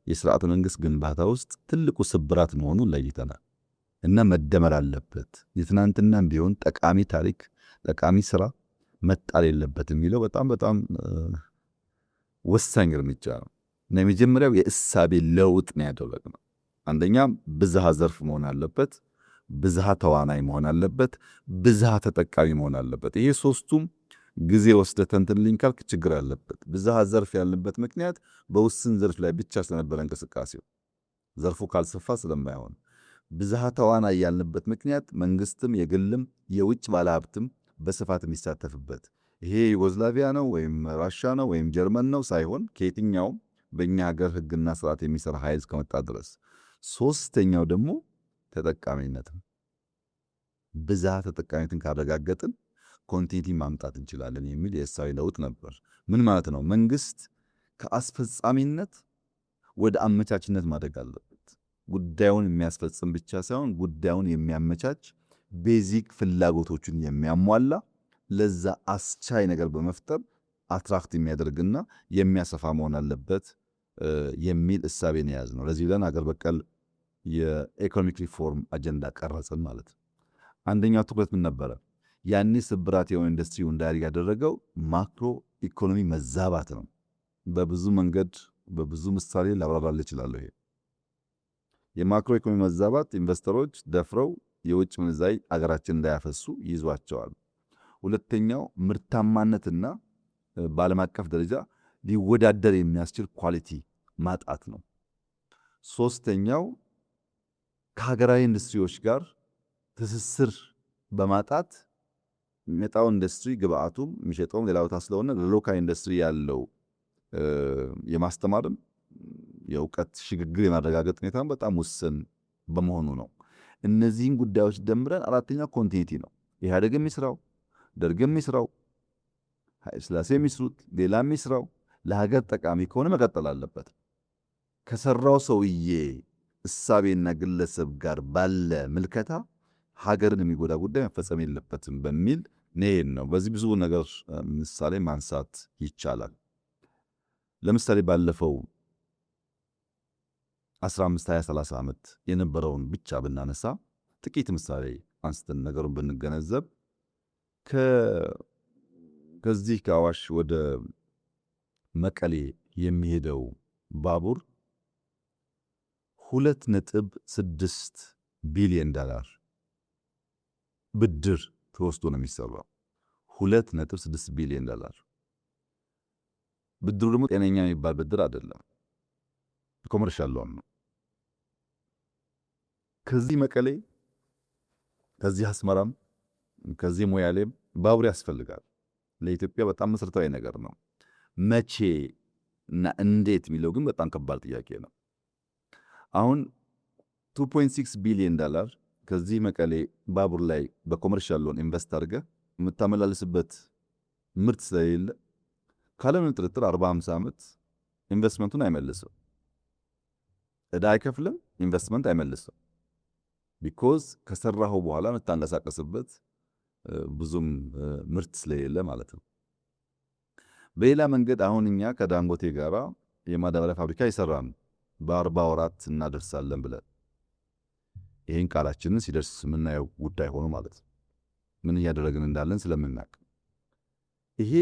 የስርዓተ መንግስት ግንባታ ውስጥ ትልቁ ስብራት መሆኑን ለይተናል እና መደመር አለበት። የትናንትናም ቢሆን ጠቃሚ ታሪክ፣ ጠቃሚ ስራ መጣል የለበትም የሚለው በጣም በጣም ወሳኝ እርምጃ ነው እና የመጀመሪያው የእሳቤ ለውጥ ነው ያደረግነው። አንደኛ ብዝሃ ዘርፍ መሆን አለበት፣ ብዝሃ ተዋናይ መሆን አለበት፣ ብዝሃ ተጠቃሚ መሆን አለበት። ይሄ ሶስቱም ጊዜ ወስደህ ተንትንልኝ ካልክ ችግር አለበት። ብዝሃ ዘርፍ ያለበት ምክንያት በውስን ዘርፍ ላይ ብቻ ስለነበረ እንቅስቃሴው ዘርፉ ካልሰፋ ስለማይሆን፣ ብዝሃ ተዋናይ ያልንበት ምክንያት መንግስትም የግልም የውጭ ባለሀብትም በስፋት የሚሳተፍበት ይሄ ዩጎዝላቪያ ነው ወይም ራሻ ነው ወይም ጀርመን ነው ሳይሆን ከየትኛውም በእኛ ሀገር ህግና ስርዓት የሚሰራ ኃይል እስከመጣ ድረስ። ሶስተኛው ደግሞ ተጠቃሚነት ነው። ብዝሃ ተጠቃሚነትን ካረጋገጥን ኮንቲኒቲ ማምጣት እንችላለን የሚል የእሳቤ ለውጥ ነበር። ምን ማለት ነው? መንግስት ከአስፈጻሚነት ወደ አመቻችነት ማደግ አለበት። ጉዳዩን የሚያስፈጽም ብቻ ሳይሆን ጉዳዩን የሚያመቻች፣ ቤዚክ ፍላጎቶችን የሚያሟላ፣ ለዛ አስቻይ ነገር በመፍጠር አትራክት የሚያደርግና የሚያሰፋ መሆን አለበት የሚል እሳቤን የያዝ ነው። ለዚህ ብለን አገር በቀል የኢኮኖሚክ ሪፎርም አጀንዳ ቀረጽን ማለት ነው። አንደኛው ትኩረት ምን ነበረ? ያኔ ስብራት የሆነ ኢንዱስትሪው እንዳያድግ ያደረገው ማክሮ ኢኮኖሚ መዛባት ነው። በብዙ መንገድ በብዙ ምሳሌ ላብራራል እችላለሁ። ይሄ የማክሮ ኢኮኖሚ መዛባት ኢንቨስተሮች ደፍረው የውጭ ምንዛሪ አገራችን እንዳያፈሱ ይዟቸዋል። ሁለተኛው ምርታማነትና በዓለም አቀፍ ደረጃ ሊወዳደር የሚያስችል ኳሊቲ ማጣት ነው። ሶስተኛው ከሀገራዊ ኢንዱስትሪዎች ጋር ትስስር በማጣት የሚመጣው ኢንዱስትሪ ግብአቱም የሚሸጠውም ሌላ ቦታ ስለሆነ ለሎካል ኢንዱስትሪ ያለው የማስተማርም የእውቀት ሽግግር የማረጋገጥ ሁኔታም በጣም ውስን በመሆኑ ነው። እነዚህን ጉዳዮች ደምረን አራተኛው ኮንቲኒቲ ነው። ኢህአዴግ የሚስራው፣ ደርግ የሚስራው፣ ኃይለሥላሴ የሚስሩት፣ ሌላ የሚስራው ለሀገር ጠቃሚ ከሆነ መቀጠል አለበት። ከሰራው ሰውዬ እሳቤና ግለሰብ ጋር ባለ ምልከታ ሀገርን የሚጎዳ ጉዳይ መፈጸም የለበትም በሚል ነይን ነው። በዚህ ብዙ ነገር ምሳሌ ማንሳት ይቻላል። ለምሳሌ ባለፈው 15፣ 20፣ 30 ዓመት የነበረውን ብቻ ብናነሳ ጥቂት ምሳሌ አንስተን ነገሩን ብንገነዘብ ከዚህ ከአዋሽ ወደ መቀሌ የሚሄደው ባቡር $2.6 ቢሊዮን ብድር ተወስዶ ነው የሚሰራው። $2.6 ቢሊዮን ብድሩ ደግሞ ጤነኛ የሚባል ብድር አይደለም፣ ኮመርሻል ሎን ነው። ከዚህ መቀሌ፣ ከዚህ አስመራም፣ ከዚህ ሞያሌም ባቡር ያስፈልጋል። ለኢትዮጵያ በጣም መሰረታዊ ነገር ነው። መቼ እና እንዴት የሚለው ግን በጣም ከባድ ጥያቄ ነው። አሁን $2.6 ቢሊዮን ከዚህ መቀሌ ባቡር ላይ በኮመርሻል ሎን ኢንቨስት አድርገህ የምታመላልስበት ምርት ስለሌለ ካለምንም ጥርጥር 40-50 ዓመት ኢንቨስትመንቱን አይመልስም። ዕዳ አይከፍልም፣ ኢንቨስትመንት አይመልስም። ቢኮዝ ከሰራኸው በኋላ የምታንቀሳቀስበት ብዙም ምርት ስለሌለ ማለት ነው። በሌላ መንገድ አሁን እኛ ከዳንጎቴ ጋር የማዳበሪያ ፋብሪካ ይሰራን በ40 ወራት እናደርሳለን ብለን ይህን ቃላችንን ሲደርስ የምናየው ጉዳይ ሆኖ ማለት ነው። ምን እያደረግን እንዳለን ስለምናቅ ይሄ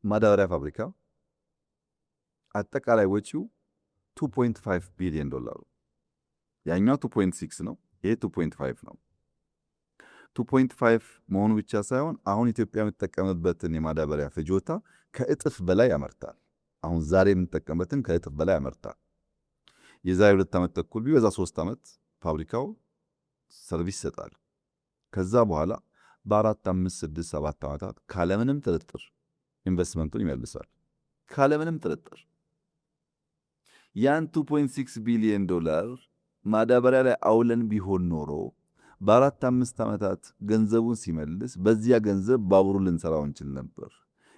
ማዳበሪያ ፋብሪካ አጠቃላይ ወጪው $2.5 ቢሊዮን፣ ያኛው 2.6 ነው። ይሄ 2.5 ነው። 2.5 መሆኑ ብቻ ሳይሆን አሁን ኢትዮጵያ የምትጠቀምበትን የማዳበሪያ ፍጆታ ከእጥፍ በላይ ያመርታል። አሁን ዛሬ የምንጠቀምበትን ከእጥፍ በላይ ያመርታል። የዛሬ 2 ዓመት ተኩል ቢበዛ 3 ዓመት ፋብሪካው ሰርቪስ ይሰጣል። ከዛ በኋላ በ4 5 6 7 ዓመታት ካለምንም ጥርጥር ኢንቨስትመንቱን ይመልሳል። ካለምንም ጥርጥር ያን 2.6 ቢሊዮን ዶላር ማዳበሪያ ላይ አውለን ቢሆን ኖሮ በ4 5 ዓመታት ገንዘቡን ሲመልስ በዚያ ገንዘብ ባቡሩን ልንሰራው እንችል ነበር።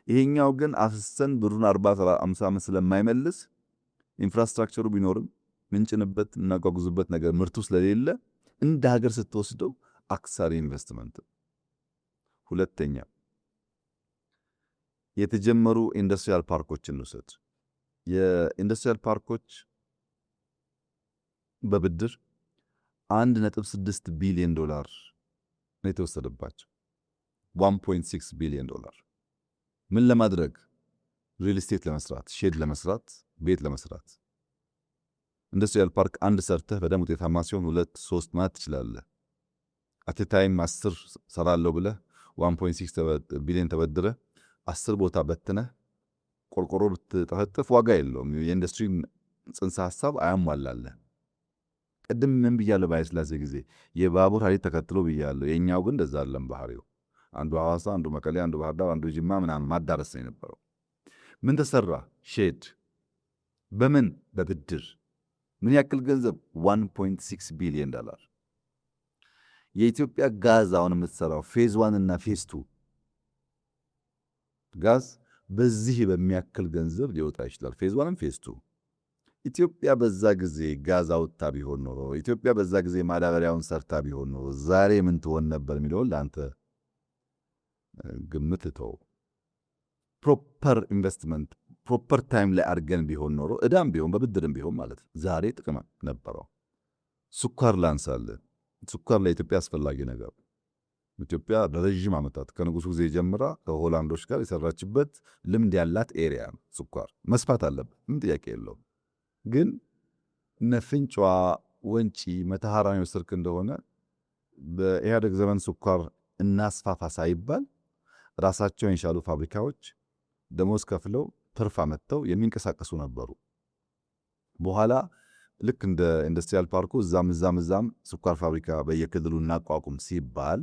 ይሄኛው ግን አፍሰን ብሩን 40 50 ዓመት ስለማይመልስ ኢንፍራስትራክቸሩ ቢኖርም ምንጭንበት እናጓጉዙበት ነገር ምርቱ ስለሌለ እንደ ሀገር ስትወስደው አክሳሪ ኢንቨስትመንት። ሁለተኛ የተጀመሩ ኢንዱስትሪያል ፓርኮችን እንውሰድ። የኢንዱስትሪያል ፓርኮች በብድር 1.6 ቢሊዮን ዶላር ነው የተወሰደባቸው። 1.6 ቢሊዮን ዶላር ምን ለማድረግ? ሪል ስቴት ለመስራት፣ ሼድ ለመስራት፣ ቤት ለመስራት። ኢንዱስትሪያል ፓርክ አንድ ሰርተህ በደንብ ውጤታማ ሲሆን 2 3 ማለት ትችላለህ። አት ታይም 10 ሰራለሁ ብለህ 1.6 ቢሊዮን ተበድረህ 10 ቦታ በትነህ ቆርቆሮ ብትጠፈጥፍ ዋጋ የለውም። የኢንዱስትሪ ጽንሰ ሐሳብ አያሟላለህ። ቅድም ምን ብያለሁ? ባለስላሴ ጊዜ የባቡር ሀዲድ ተከትሎ ብያለሁ። የኛው ግን እንደዛ አይደለም ባህሪው። አንዱ ሐዋሳ፣ አንዱ መቀሌ፣ አንዱ ባህር ዳር፣ አንዱ ጅማ ምናምን ማዳረስ ነው የነበረው። ምን ተሰራ? ሼድ። በምን? በብድር። ምን ያክል ገንዘብ? 1.6 ቢሊዮን ዶላር። የኢትዮጵያ ጋዝ አሁን የምትሰራው ፌዝ 1 እና ፌዝ 2 ጋዝ በዚህ በሚያክል ገንዘብ ሊወጣ ይችላል። ፌዝ 1 ፌዝ 2 ኢትዮጵያ በዛ ጊዜ ጋዝ አውጥታ ቢሆን ኖሮ፣ ኢትዮጵያ በዛ ጊዜ ማዳበሪያውን ሰርታ ቢሆን ኖሮ ዛሬ ምን ትሆን ነበር የሚለውን ለአንተ ግምት ተው። ፕሮፐር ኢንቨስትመንት ፕሮፐር ታይም ላይ አድርገን ቢሆን ኖሮ እዳም ቢሆን በብድርም ቢሆን ማለት ዛሬ ጥቅም ነበረው። ስኳር ላንሳለን። ስኳር ለኢትዮጵያ አስፈላጊ ነገር። ኢትዮጵያ ለረዥም ዓመታት ከንጉሱ ጊዜ ጀምራ ከሆላንዶች ጋር የሰራችበት ልምድ ያላት ኤሪያ ነው። ስኳር መስፋት አለበት፣ ምን ጥያቄ የለውም። ግን እነ ፍንጫ፣ ወንጪ፣ መተሃራን የወሰድክ እንደሆነ በኢህአደግ ዘመን ስኳር እናስፋፋ ሳይባል ራሳቸውን የቻሉ ፋብሪካዎች ደሞዝ ከፍለው ትርፍ አመጥተው የሚንቀሳቀሱ ነበሩ። በኋላ ልክ እንደ ኢንዱስትሪያል ፓርኩ እዛም ስኳር ፋብሪካ በየክልሉ እናቋቁም ሲባል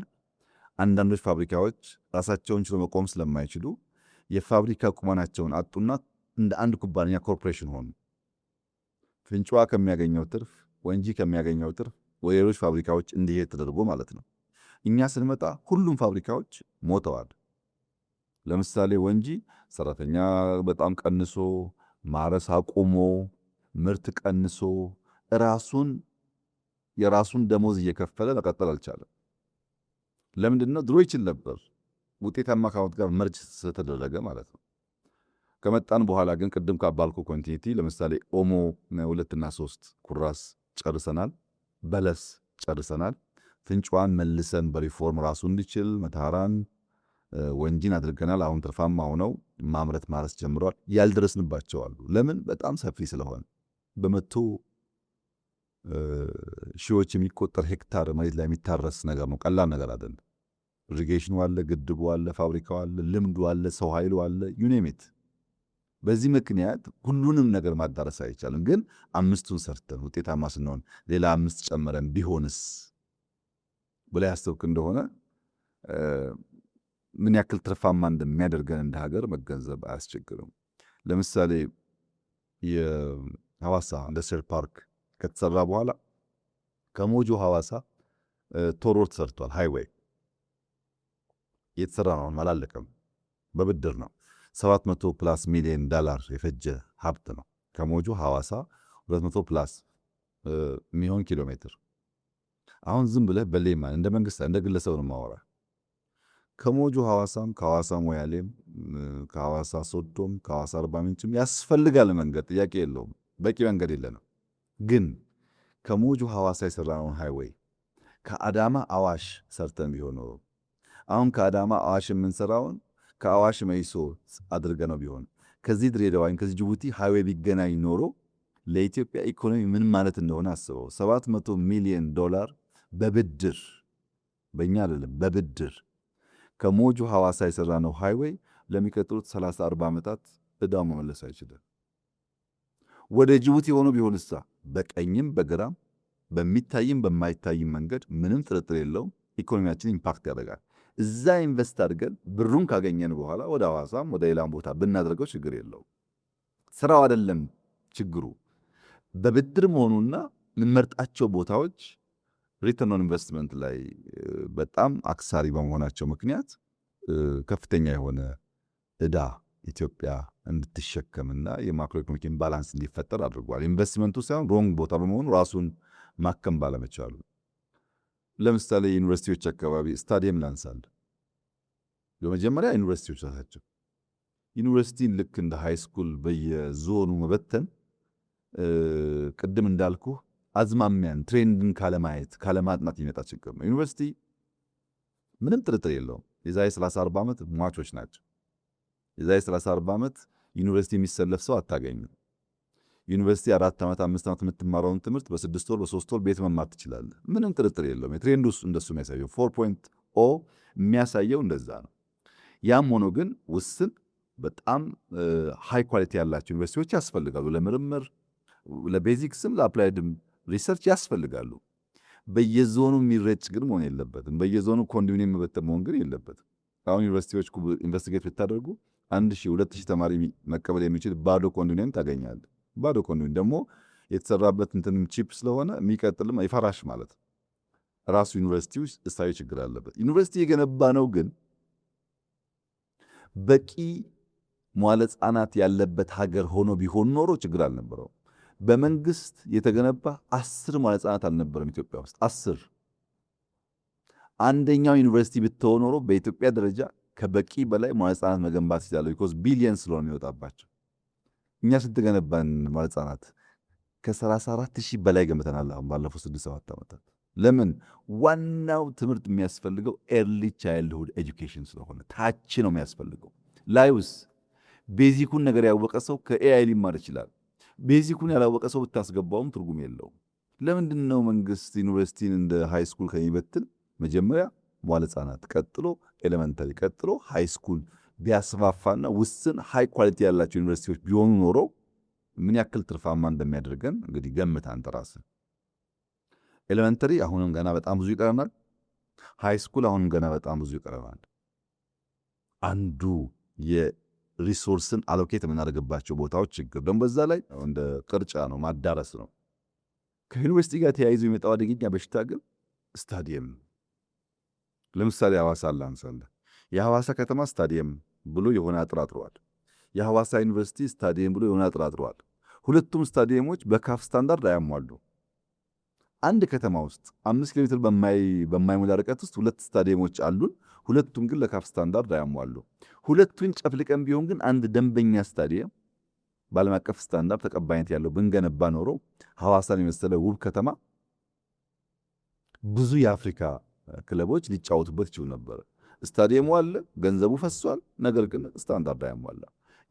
አንዳንዶች ፋብሪካዎች ራሳቸውን ችሎ መቆም ስለማይችሉ የፋብሪካ ቁመናቸውን አጡና እንደ አንድ ኩባንያ ኮርፖሬሽን ሆኑ። ፍንጫዋ ከሚያገኘው ትርፍ፣ ወንጂ ከሚያገኘው ትርፍ ወደ ሌሎች ፋብሪካዎች እንዲሄድ ተደርጎ ማለት ነው። እኛ ስንመጣ ሁሉም ፋብሪካዎች ሞተዋል። ለምሳሌ ወንጂ ሰራተኛ በጣም ቀንሶ፣ ማረስ አቁሞ፣ ምርት ቀንሶ የራሱን ደሞዝ እየከፈለ መቀጠል አልቻለም። ለምንድነው? ድሮ ይችል ነበር፣ ውጤታማ ካውንት ጋር መርጅ ስለተደረገ ማለት ነው። ከመጣን በኋላ ግን ቅድም ካባልኩ ኮንቲኒቲ ለምሳሌ ኦሞ 2 እና 3 ኩራስ ጨርሰናል፣ በለስ ጨርሰናል። ፍንጫዋን መልሰን በሪፎርም ራሱ እንዲችል መተሃራን ወንጂን አድርገናል። አሁን ትርፋማ ሆነው ማምረት ማረስ ጀምረዋል። ያልደረስንባቸው አሉ። ለምን? በጣም ሰፊ ስለሆነ በመቶ ሺዎች የሚቆጠር ሄክታር መሬት ላይ የሚታረስ ነገር ነው። ቀላል ነገር አይደለም። ኢሪጌሽኑ አለ፣ ግድቡ አለ፣ ፋብሪካው አለ፣ ልምዱ አለ፣ ሰው ኃይሉ አለ፣ ዩኔሚት። በዚህ ምክንያት ሁሉንም ነገር ማዳረስ አይቻልም። ግን 5ቱን ሰርተን ውጤታማ ስንሆን ሌላ 5 ጨምረን ቢሆንስ ብላ ያሰብክ እንደሆነ ምን ያክል ትርፋማ እንደሚያደርገን እንደ ሀገር መገንዘብ አያስቸግርም። ለምሳሌ የሐዋሳ ኢንዱስትሪያል ፓርክ ከተሰራ በኋላ ከሞጆ ሐዋሳ ቶል ሮድ ተሰርቷል። ሃይዌይ የተሰራ ነው፣ አላለቀም። በብድር ነው። 700+ ሚሊዮን ዶላር የፈጀ ሀብት ነው። ከሞጆ ሐዋሳ 200 ፕላስ የሚሆን ኪሎ ሜትር። አሁን ዝም ብለህ በሌማን እንደ መንግስት እንደ ግለሰብ ነው ማወራ። ከሞጆ ሐዋሳም ከሐዋሳ ሞያሌም ከሐዋሳ ሶዶም ከሐዋሳ አርባ ምንጭም ያስፈልጋል መንገድ፣ ጥያቄ የለውም። በቂ መንገድ የለንም። ግን ከሞጆ ሐዋሳ የሰራነውን ሃይዌይ ከአዳማ አዋሽ ሰርተን ቢሆን ኖሮ አሁን ከአዳማ አዋሽ የምንሰራውን ከአዋሽ መይሶ አድርገ ነው ቢሆን ከዚህ ድሬዳዋ ከዚህ ጅቡቲ ሃይዌይ ቢገናኝ ኖሮ ለኢትዮጵያ ኢኮኖሚ ምን ማለት እንደሆነ አስበው። 700 ሚሊዮን ዶላር በብድር በእኛ አይደለም፣ በብድር ከሞጆ ሐዋሳ የሰራነው ሃይዌይ ለሚቀጥሉት 30-40 ዓመታት ዕዳው መመለስ አይችልም። ወደ ጅቡቲ ሆኖ ቢሆንሳ በቀኝም በግራም በሚታይም በማይታይም መንገድ ምንም ጥርጥር የለውም ኢኮኖሚያችን ኢምፓክት ያደርጋል። እዛ ኢንቨስት አድርገን ብሩን ካገኘን በኋላ ወደ ሐዋሳም ወደ ሌላም ቦታ ብናደርገው ችግር የለውም። ስራው አይደለም ችግሩ፣ በብድር መሆኑና የምንመርጣቸው ቦታዎች ሪተርን ኦን ኢንቨስትመንት ላይ በጣም አክሳሪ በመሆናቸው ምክንያት ከፍተኛ የሆነ ዕዳ ኢትዮጵያ እንድትሸከምና የማክሮ ኢኮኖሚክ ኢምባላንስ እንዲፈጠር አድርጓል። ኢንቨስትመንቱ ሳይሆን ሮንግ ቦታ በመሆኑ ራሱን ማከም ባለመቻሉ። ለምሳሌ ዩኒቨርሲቲዎች አካባቢ ስታዲየም ላንሳል። በመጀመሪያ ዩኒቨርሲቲዎች ራሳቸው ዩኒቨርሲቲን ልክ እንደ ሃይ ስኩል በየዞኑ መበተን ቅድም እንዳልኩ አዝማሚያን ትሬንድን ካለማየት ካለማጥናት የሚመጣ ችግር ነው። ዩኒቨርሲቲ ምንም ጥርጥር የለውም የዛሬ 30-40 ዓመት ሟቾች ናቸው። የዛሬ 30-40 ዓመት ዩኒቨርሲቲ የሚሰለፍ ሰው አታገኝም። ዩኒቨርሲቲ 4 ዓመት 5 ዓመት የምትማረውን ትምህርት በ6 ወር በ3 ወር ቤት መማር ትችላለህ። ምንም ጥርጥር የለውም። የትሬንዱ እንደሱ የሚያሳየው 4.0 የሚያሳየው እንደዛ ነው። ያም ሆኖ ግን ውስን በጣም ሃይ ኳሊቲ ያላቸው ዩኒቨርሲቲዎች ያስፈልጋሉ። ለምርምር ለቤዚክስም ለአፕላይድም ሪሰርች ያስፈልጋሉ። በየዞኑ የሚረጭ ግን መሆን የለበትም። በየዞኑ ኮንዶሚኒየም መበተን መሆን ግን የለበትም። አሁን ዩኒቨርሲቲዎች ኢንቨስቲጌት ብታደርጉ 1000-2000 ተማሪ መቀበል የሚችል ባዶ ኮንዶሚኒየም ታገኛለህ። ባዶ ኮንዶሚኒየም ደግሞ የተሰራበት እንትንም ቺፕ ስለሆነ የሚቀጥልም ይፈራሽ ማለት ነው። ራሱ ዩኒቨርሲቲው እሳዊ ችግር አለበት። ዩኒቨርሲቲ የገነባ ነው ግን በቂ መዋለ ሕጻናት ያለበት ሀገር ሆኖ ቢሆን ኖሮ ችግር አልነበረው። በመንግስት የተገነባ 10 መዋለ ሕጻናት አልነበረም ኢትዮጵያ ውስጥ 10። አንደኛው ዩኒቨርሲቲ ብትሆን ኖሮ በኢትዮጵያ ደረጃ ከበቂ በላይ መዋለ ሕጻናት መገንባት ይችላል። ቢኮዝ ቢሊየን ስለሆነ የሚወጣባቸው። እኛ ስትገነባን መዋለ ሕጻናት ከ34,000 በላይ ገንብተናል አሁን ባለፉት 6-7 ዓመታት። ለምን? ዋናው ትምህርት የሚያስፈልገው ኤርሊ ቻይልድሁድ ኤጁኬሽን ስለሆነ ታች ነው የሚያስፈልገው። ላይውስ ቤዚኩን ነገር ያወቀ ሰው ከኤአይ ሊማር ይችላል። ቤዚኩን ያላወቀ ሰው ብታስገባውም ትርጉም የለውም። ለምንድን ነው መንግስት ዩኒቨርሲቲን እንደ ሃይ ስኩል ከሚበትን መጀመሪያ መዋለ ሕጻናት ቀጥሎ ኤሌመንታሪ ቀጥሎ ሃይ ስኩል ቢያስፋፋና ውስን ሃይ ኳሊቲ ያላቸው ዩኒቨርሲቲዎች ቢሆኑ ኖሮ ምን ያክል ትርፋማ እንደሚያደርገን እንግዲህ ገምት አንተ ራስህ። ኤሌመንታሪ አሁንም ገና በጣም ብዙ ይቀረናል። ሃይ ስኩል አሁንም ገና በጣም ብዙ ይቀረናል። አንዱ የሪሶርስን አሎኬት የምናደርግባቸው ቦታዎች ችግር ደግሞ በዛ ላይ እንደ ቅርጫ ነው፣ ማዳረስ ነው። ከዩኒቨርሲቲ ጋር ተያይዞ የመጣው አደገኛ በሽታ ግን ስታዲየም። ለምሳሌ ሐዋሳ ላንሳለህ። የሐዋሳ ከተማ ስታዲየም ብሎ የሆነ አጥራጥሯል። የሐዋሳ ዩኒቨርሲቲ ስታዲየም ብሎ የሆነ አጥራጥሯል። ሁለቱም ስታዲየሞች በካፍ ስታንዳርድ አያሟሉ። አንድ ከተማ ውስጥ 5 ኪሎ ሜትር በማይሞላ ርቀት ውስጥ 2 ስታዲየሞች አሉን። ሁለቱም ግን ለካፍ ስታንዳርድ አያሟሉ። ሁለቱን ጨፍልቀን ቢሆን ግን አንድ ደንበኛ ስታዲየም በዓለም አቀፍ ስታንዳርድ ተቀባይነት ያለው ብንገነባ ኖሮ ሐዋሳን የመሰለ ውብ ከተማ ብዙ የአፍሪካ ክለቦች ሊጫወቱበት ይችሉ ነበር። ስታዲየሙ አለ፣ ገንዘቡ ፈሷል፣ ነገር ግን ስታንዳርድ አያሟላ።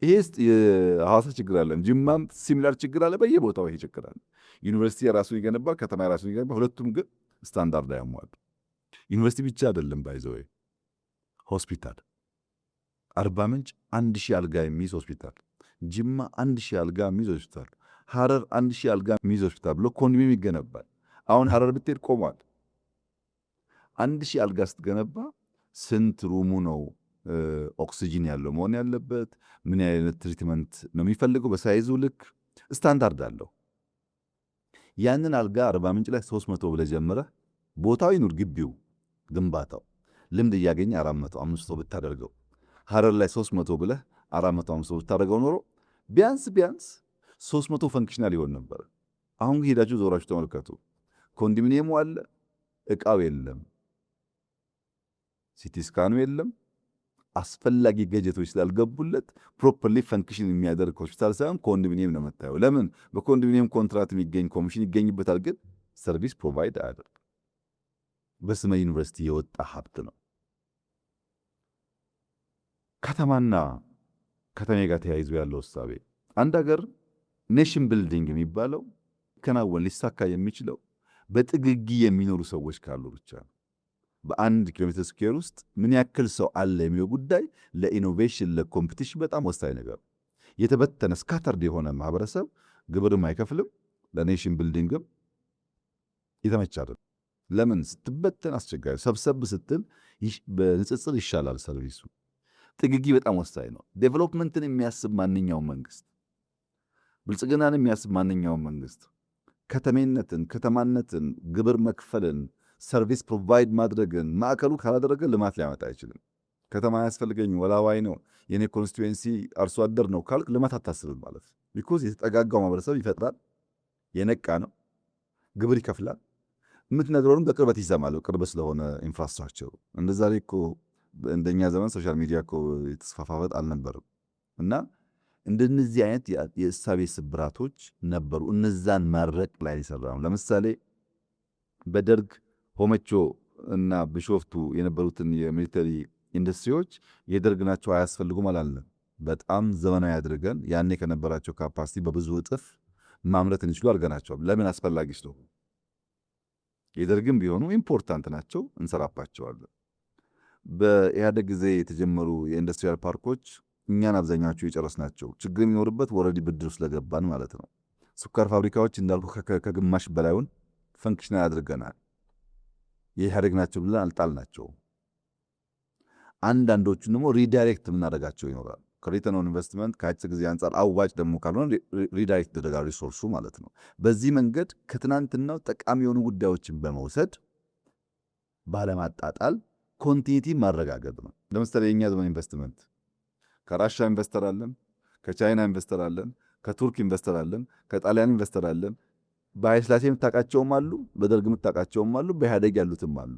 ይሄ የሐዋሳ ችግር አለ። ጅማም ሲሚላር ችግር አለ። በየቦታው ይሄ ችግር አለ። ዩኒቨርሲቲ የራሱን ይገነባል፣ ከተማ የራሱን ይገነባል። ሁለቱም ግን ስታንዳርድ አያሟሉ። ዩኒቨርሲቲ ብቻ አይደለም ባይዘው ሆስፒታል አርባ ምንጭ 1000 አልጋ የሚይዝ ሆስፒታል፣ ጅማ 1000 አልጋ የሚይዝ ሆስፒታል፣ ሐረር 1000 አልጋ የሚይዝ ሆስፒታል ብሎ ኮንዶሚኒየም ይገነባል። አሁን ሐረር ብትሄድ ቆሟል። 1000 አልጋ ስትገነባ ስንት ሩሙ ነው ኦክሲጂን ያለው መሆን ያለበት? ምን አይነት ትሪትመንት ነው የሚፈልገው? በሳይዙ ልክ ስታንዳርድ አለው። ያንን አልጋ አርባ ምንጭ ላይ 300 ብለህ ጀምረህ ቦታው ይኑር ግቢው ግንባታው ልምድ እያገኘ 400 500 ብታደርገው ሐረር ላይ 300 ብለህ 400 500 ብታደርገው ኖሮ ቢያንስ 300 ፈንክሽናል ይሆን ነበር። አሁን ሄዳችሁ ዞራችሁ ተመልከቱ። ኮንዶሚኒየሙ አለ፣ እቃው የለም፣ ሲቲ ስካኑ የለም። አስፈላጊ ገጀቶች ስላልገቡለት ፕሮፐርሊ ፈንክሽን የሚያደርግ ሆስፒታል ሳይሆን ኮንዶሚኒየም ነው የምታየው። ለምን? በኮንዶሚኒየም ኮንትራት የሚገኝ ኮሚሽን ይገኝበታል፣ ግን ሰርቪስ ፕሮቫይድ አያደርግ። በስመ ዩኒቨርሲቲ የወጣ ሀብት ነው። ከተማና ከተሜ ጋር ተያይዞ ያለው እሳቤ አንድ ሀገር ኔሽን ቢልዲንግ የሚባለው ሊሳካ የሚችለው በጥግጊ የሚኖሩ ሰዎች ካሉ ብቻ ነው። በአንድ ኪሎ ሜትር ስኩዌር ውስጥ ምን ያክል ሰው አለ የሚለው ጉዳይ ለኢኖቬሽን ለኮምፒቲሽን በጣም ወሳኝ ነገር። የተበተነ ስካተርድ የሆነ ማህበረሰብ ግብርም አይከፍልም፣ ለኔሽን ቢልዲንግም የተመቸ አይደለም። ለምን ስትበተን አስቸጋሪ፣ ሰብሰብ ስትል በንጽጽር ይሻላል ሰርቪሱ። ጥግጊ በጣም ወሳኝ ነው። ዴቨሎፕመንትን የሚያስብ ማንኛውም መንግስት፣ ብልጽግናን የሚያስብ ማንኛውም መንግስት ከተሜነትን፣ ከተማነትን፣ ግብር መክፈልን፣ ሰርቪስ ፕሮቫይድ ማድረግን ማዕከሉ ካላደረገ ልማት ሊያመጣ አይችልም። ከተማ ያስፈልገኝ ወላዋይ ነው የኔ ኮንስቲትዌንሲ አርሶ አደር ነው ካልክ ልማት አታስብም ማለት። ቢኮዝ የተጠጋጋው ማህበረሰብ ይፈጥራል፣ የነቃ ነው፣ ግብር ይከፍላል፣ የምትነግረውንም በቅርበት ይሰማል፣ ቅርብ ስለሆነ ኢንፍራስትራክቸሩ። እንደዛ ላይ እኮ እንደኛ ዘመን ሶሻል ሚዲያ እኮ የተስፋፋበት አልነበርም። እና እንደነዚህ አይነት የእሳቤ ስብራቶች ነበሩ። እነዛን ማድረቅ ላይ ይሰራም። ለምሳሌ በደርግ ሆመቾ እና ቢሾፍቱ የነበሩትን የሚሊተሪ ኢንዱስትሪዎች የደርግ ናቸው አያስፈልጉም አላለም። በጣም ዘመናዊ አድርገን ያኔ ከነበራቸው ካፓሲቲ በብዙ እጥፍ ማምረት እንችሉ አድርገናቸዋል። ለምን አስፈላጊ ስለሆኑ። የደርግም ቢሆኑ ኢምፖርታንት ናቸው፣ እንሰራባቸዋለን። በኢህአደግ ጊዜ የተጀመሩ የኢንዱስትሪያል ፓርኮች እኛን አብዛኛዎቹ የጨረስናቸው፣ ችግር የሚኖርበት ወረዲ ብድር ስለገባን ማለት ነው። ስኳር ፋብሪካዎች እንዳልኩ ከግማሽ በላዩን ፈንክሽናል አድርገናል። የኢህአደግ ናቸው ብለን አልጣልናቸው። አንዳንዶቹን ደግሞ ሪዳይሬክት የምናደርጋቸው ይኖራል። ከሪተርን ኦን ኢንቨስትመንት ከአጭር ጊዜ አንጻር አዋጭ ደግሞ ካልሆነ ሪዳይሬክት ይደረጋል ሪሶርሱ ማለት ነው። በዚህ መንገድ ከትናንትናው ጠቃሚ የሆኑ ጉዳዮችን በመውሰድ ባለማጣጣል ኮንቲኒቲ ማረጋገጥ ነው። ለምሳሌ የእኛ ዘመን ኢንቨስትመንት ከራሻ ኢንቨስተር አለን፣ ከቻይና ኢንቨስተር አለን፣ ከቱርክ ኢንቨስተር አለን፣ ከጣሊያን ኢንቨስተር አለን። በኃይለሥላሴ የምታውቃቸውም አሉ፣ በደርግ የምታውቃቸውም አሉ፣ በኢህአዴግ ያሉትም አሉ።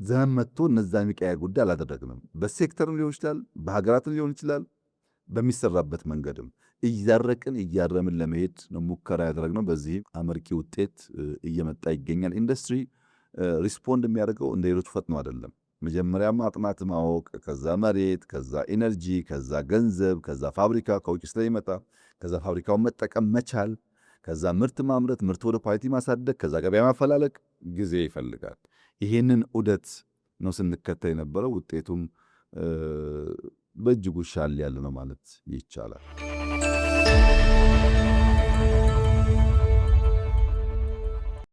ዘመን መጥቶ እነዛን የሚቀያየር ጉዳይ አላደረግንም። በሴክተርም ሊሆን ይችላል፣ በሀገራትም ሊሆን ይችላል፣ በሚሰራበት መንገድም እያረቅን እያረምን ለመሄድ ነው ሙከራ ያደረግነው። በዚህም አመርቂ ውጤት እየመጣ ይገኛል። ኢንዱስትሪ ሪስፖንድ የሚያደርገው እንደ ሌሎቹ ፈጥኖ አይደለም። መጀመሪያ ማጥናት ማወቅ፣ ከዛ መሬት፣ ከዛ ኢነርጂ፣ ከዛ ገንዘብ፣ ከዛ ፋብሪካ ከውጭ ስለሚመጣ ከዛ ፋብሪካውን መጠቀም መቻል፣ ከዛ ምርት ማምረት፣ ምርት ወደ ኳሊቲ ማሳደግ፣ ከዛ ገበያ ማፈላለቅ ጊዜ ይፈልጋል። ይሄንን ዑደት ነው ስንከተል የነበረው። ውጤቱም በእጅጉ ሻል ያለ ነው ማለት ይቻላል።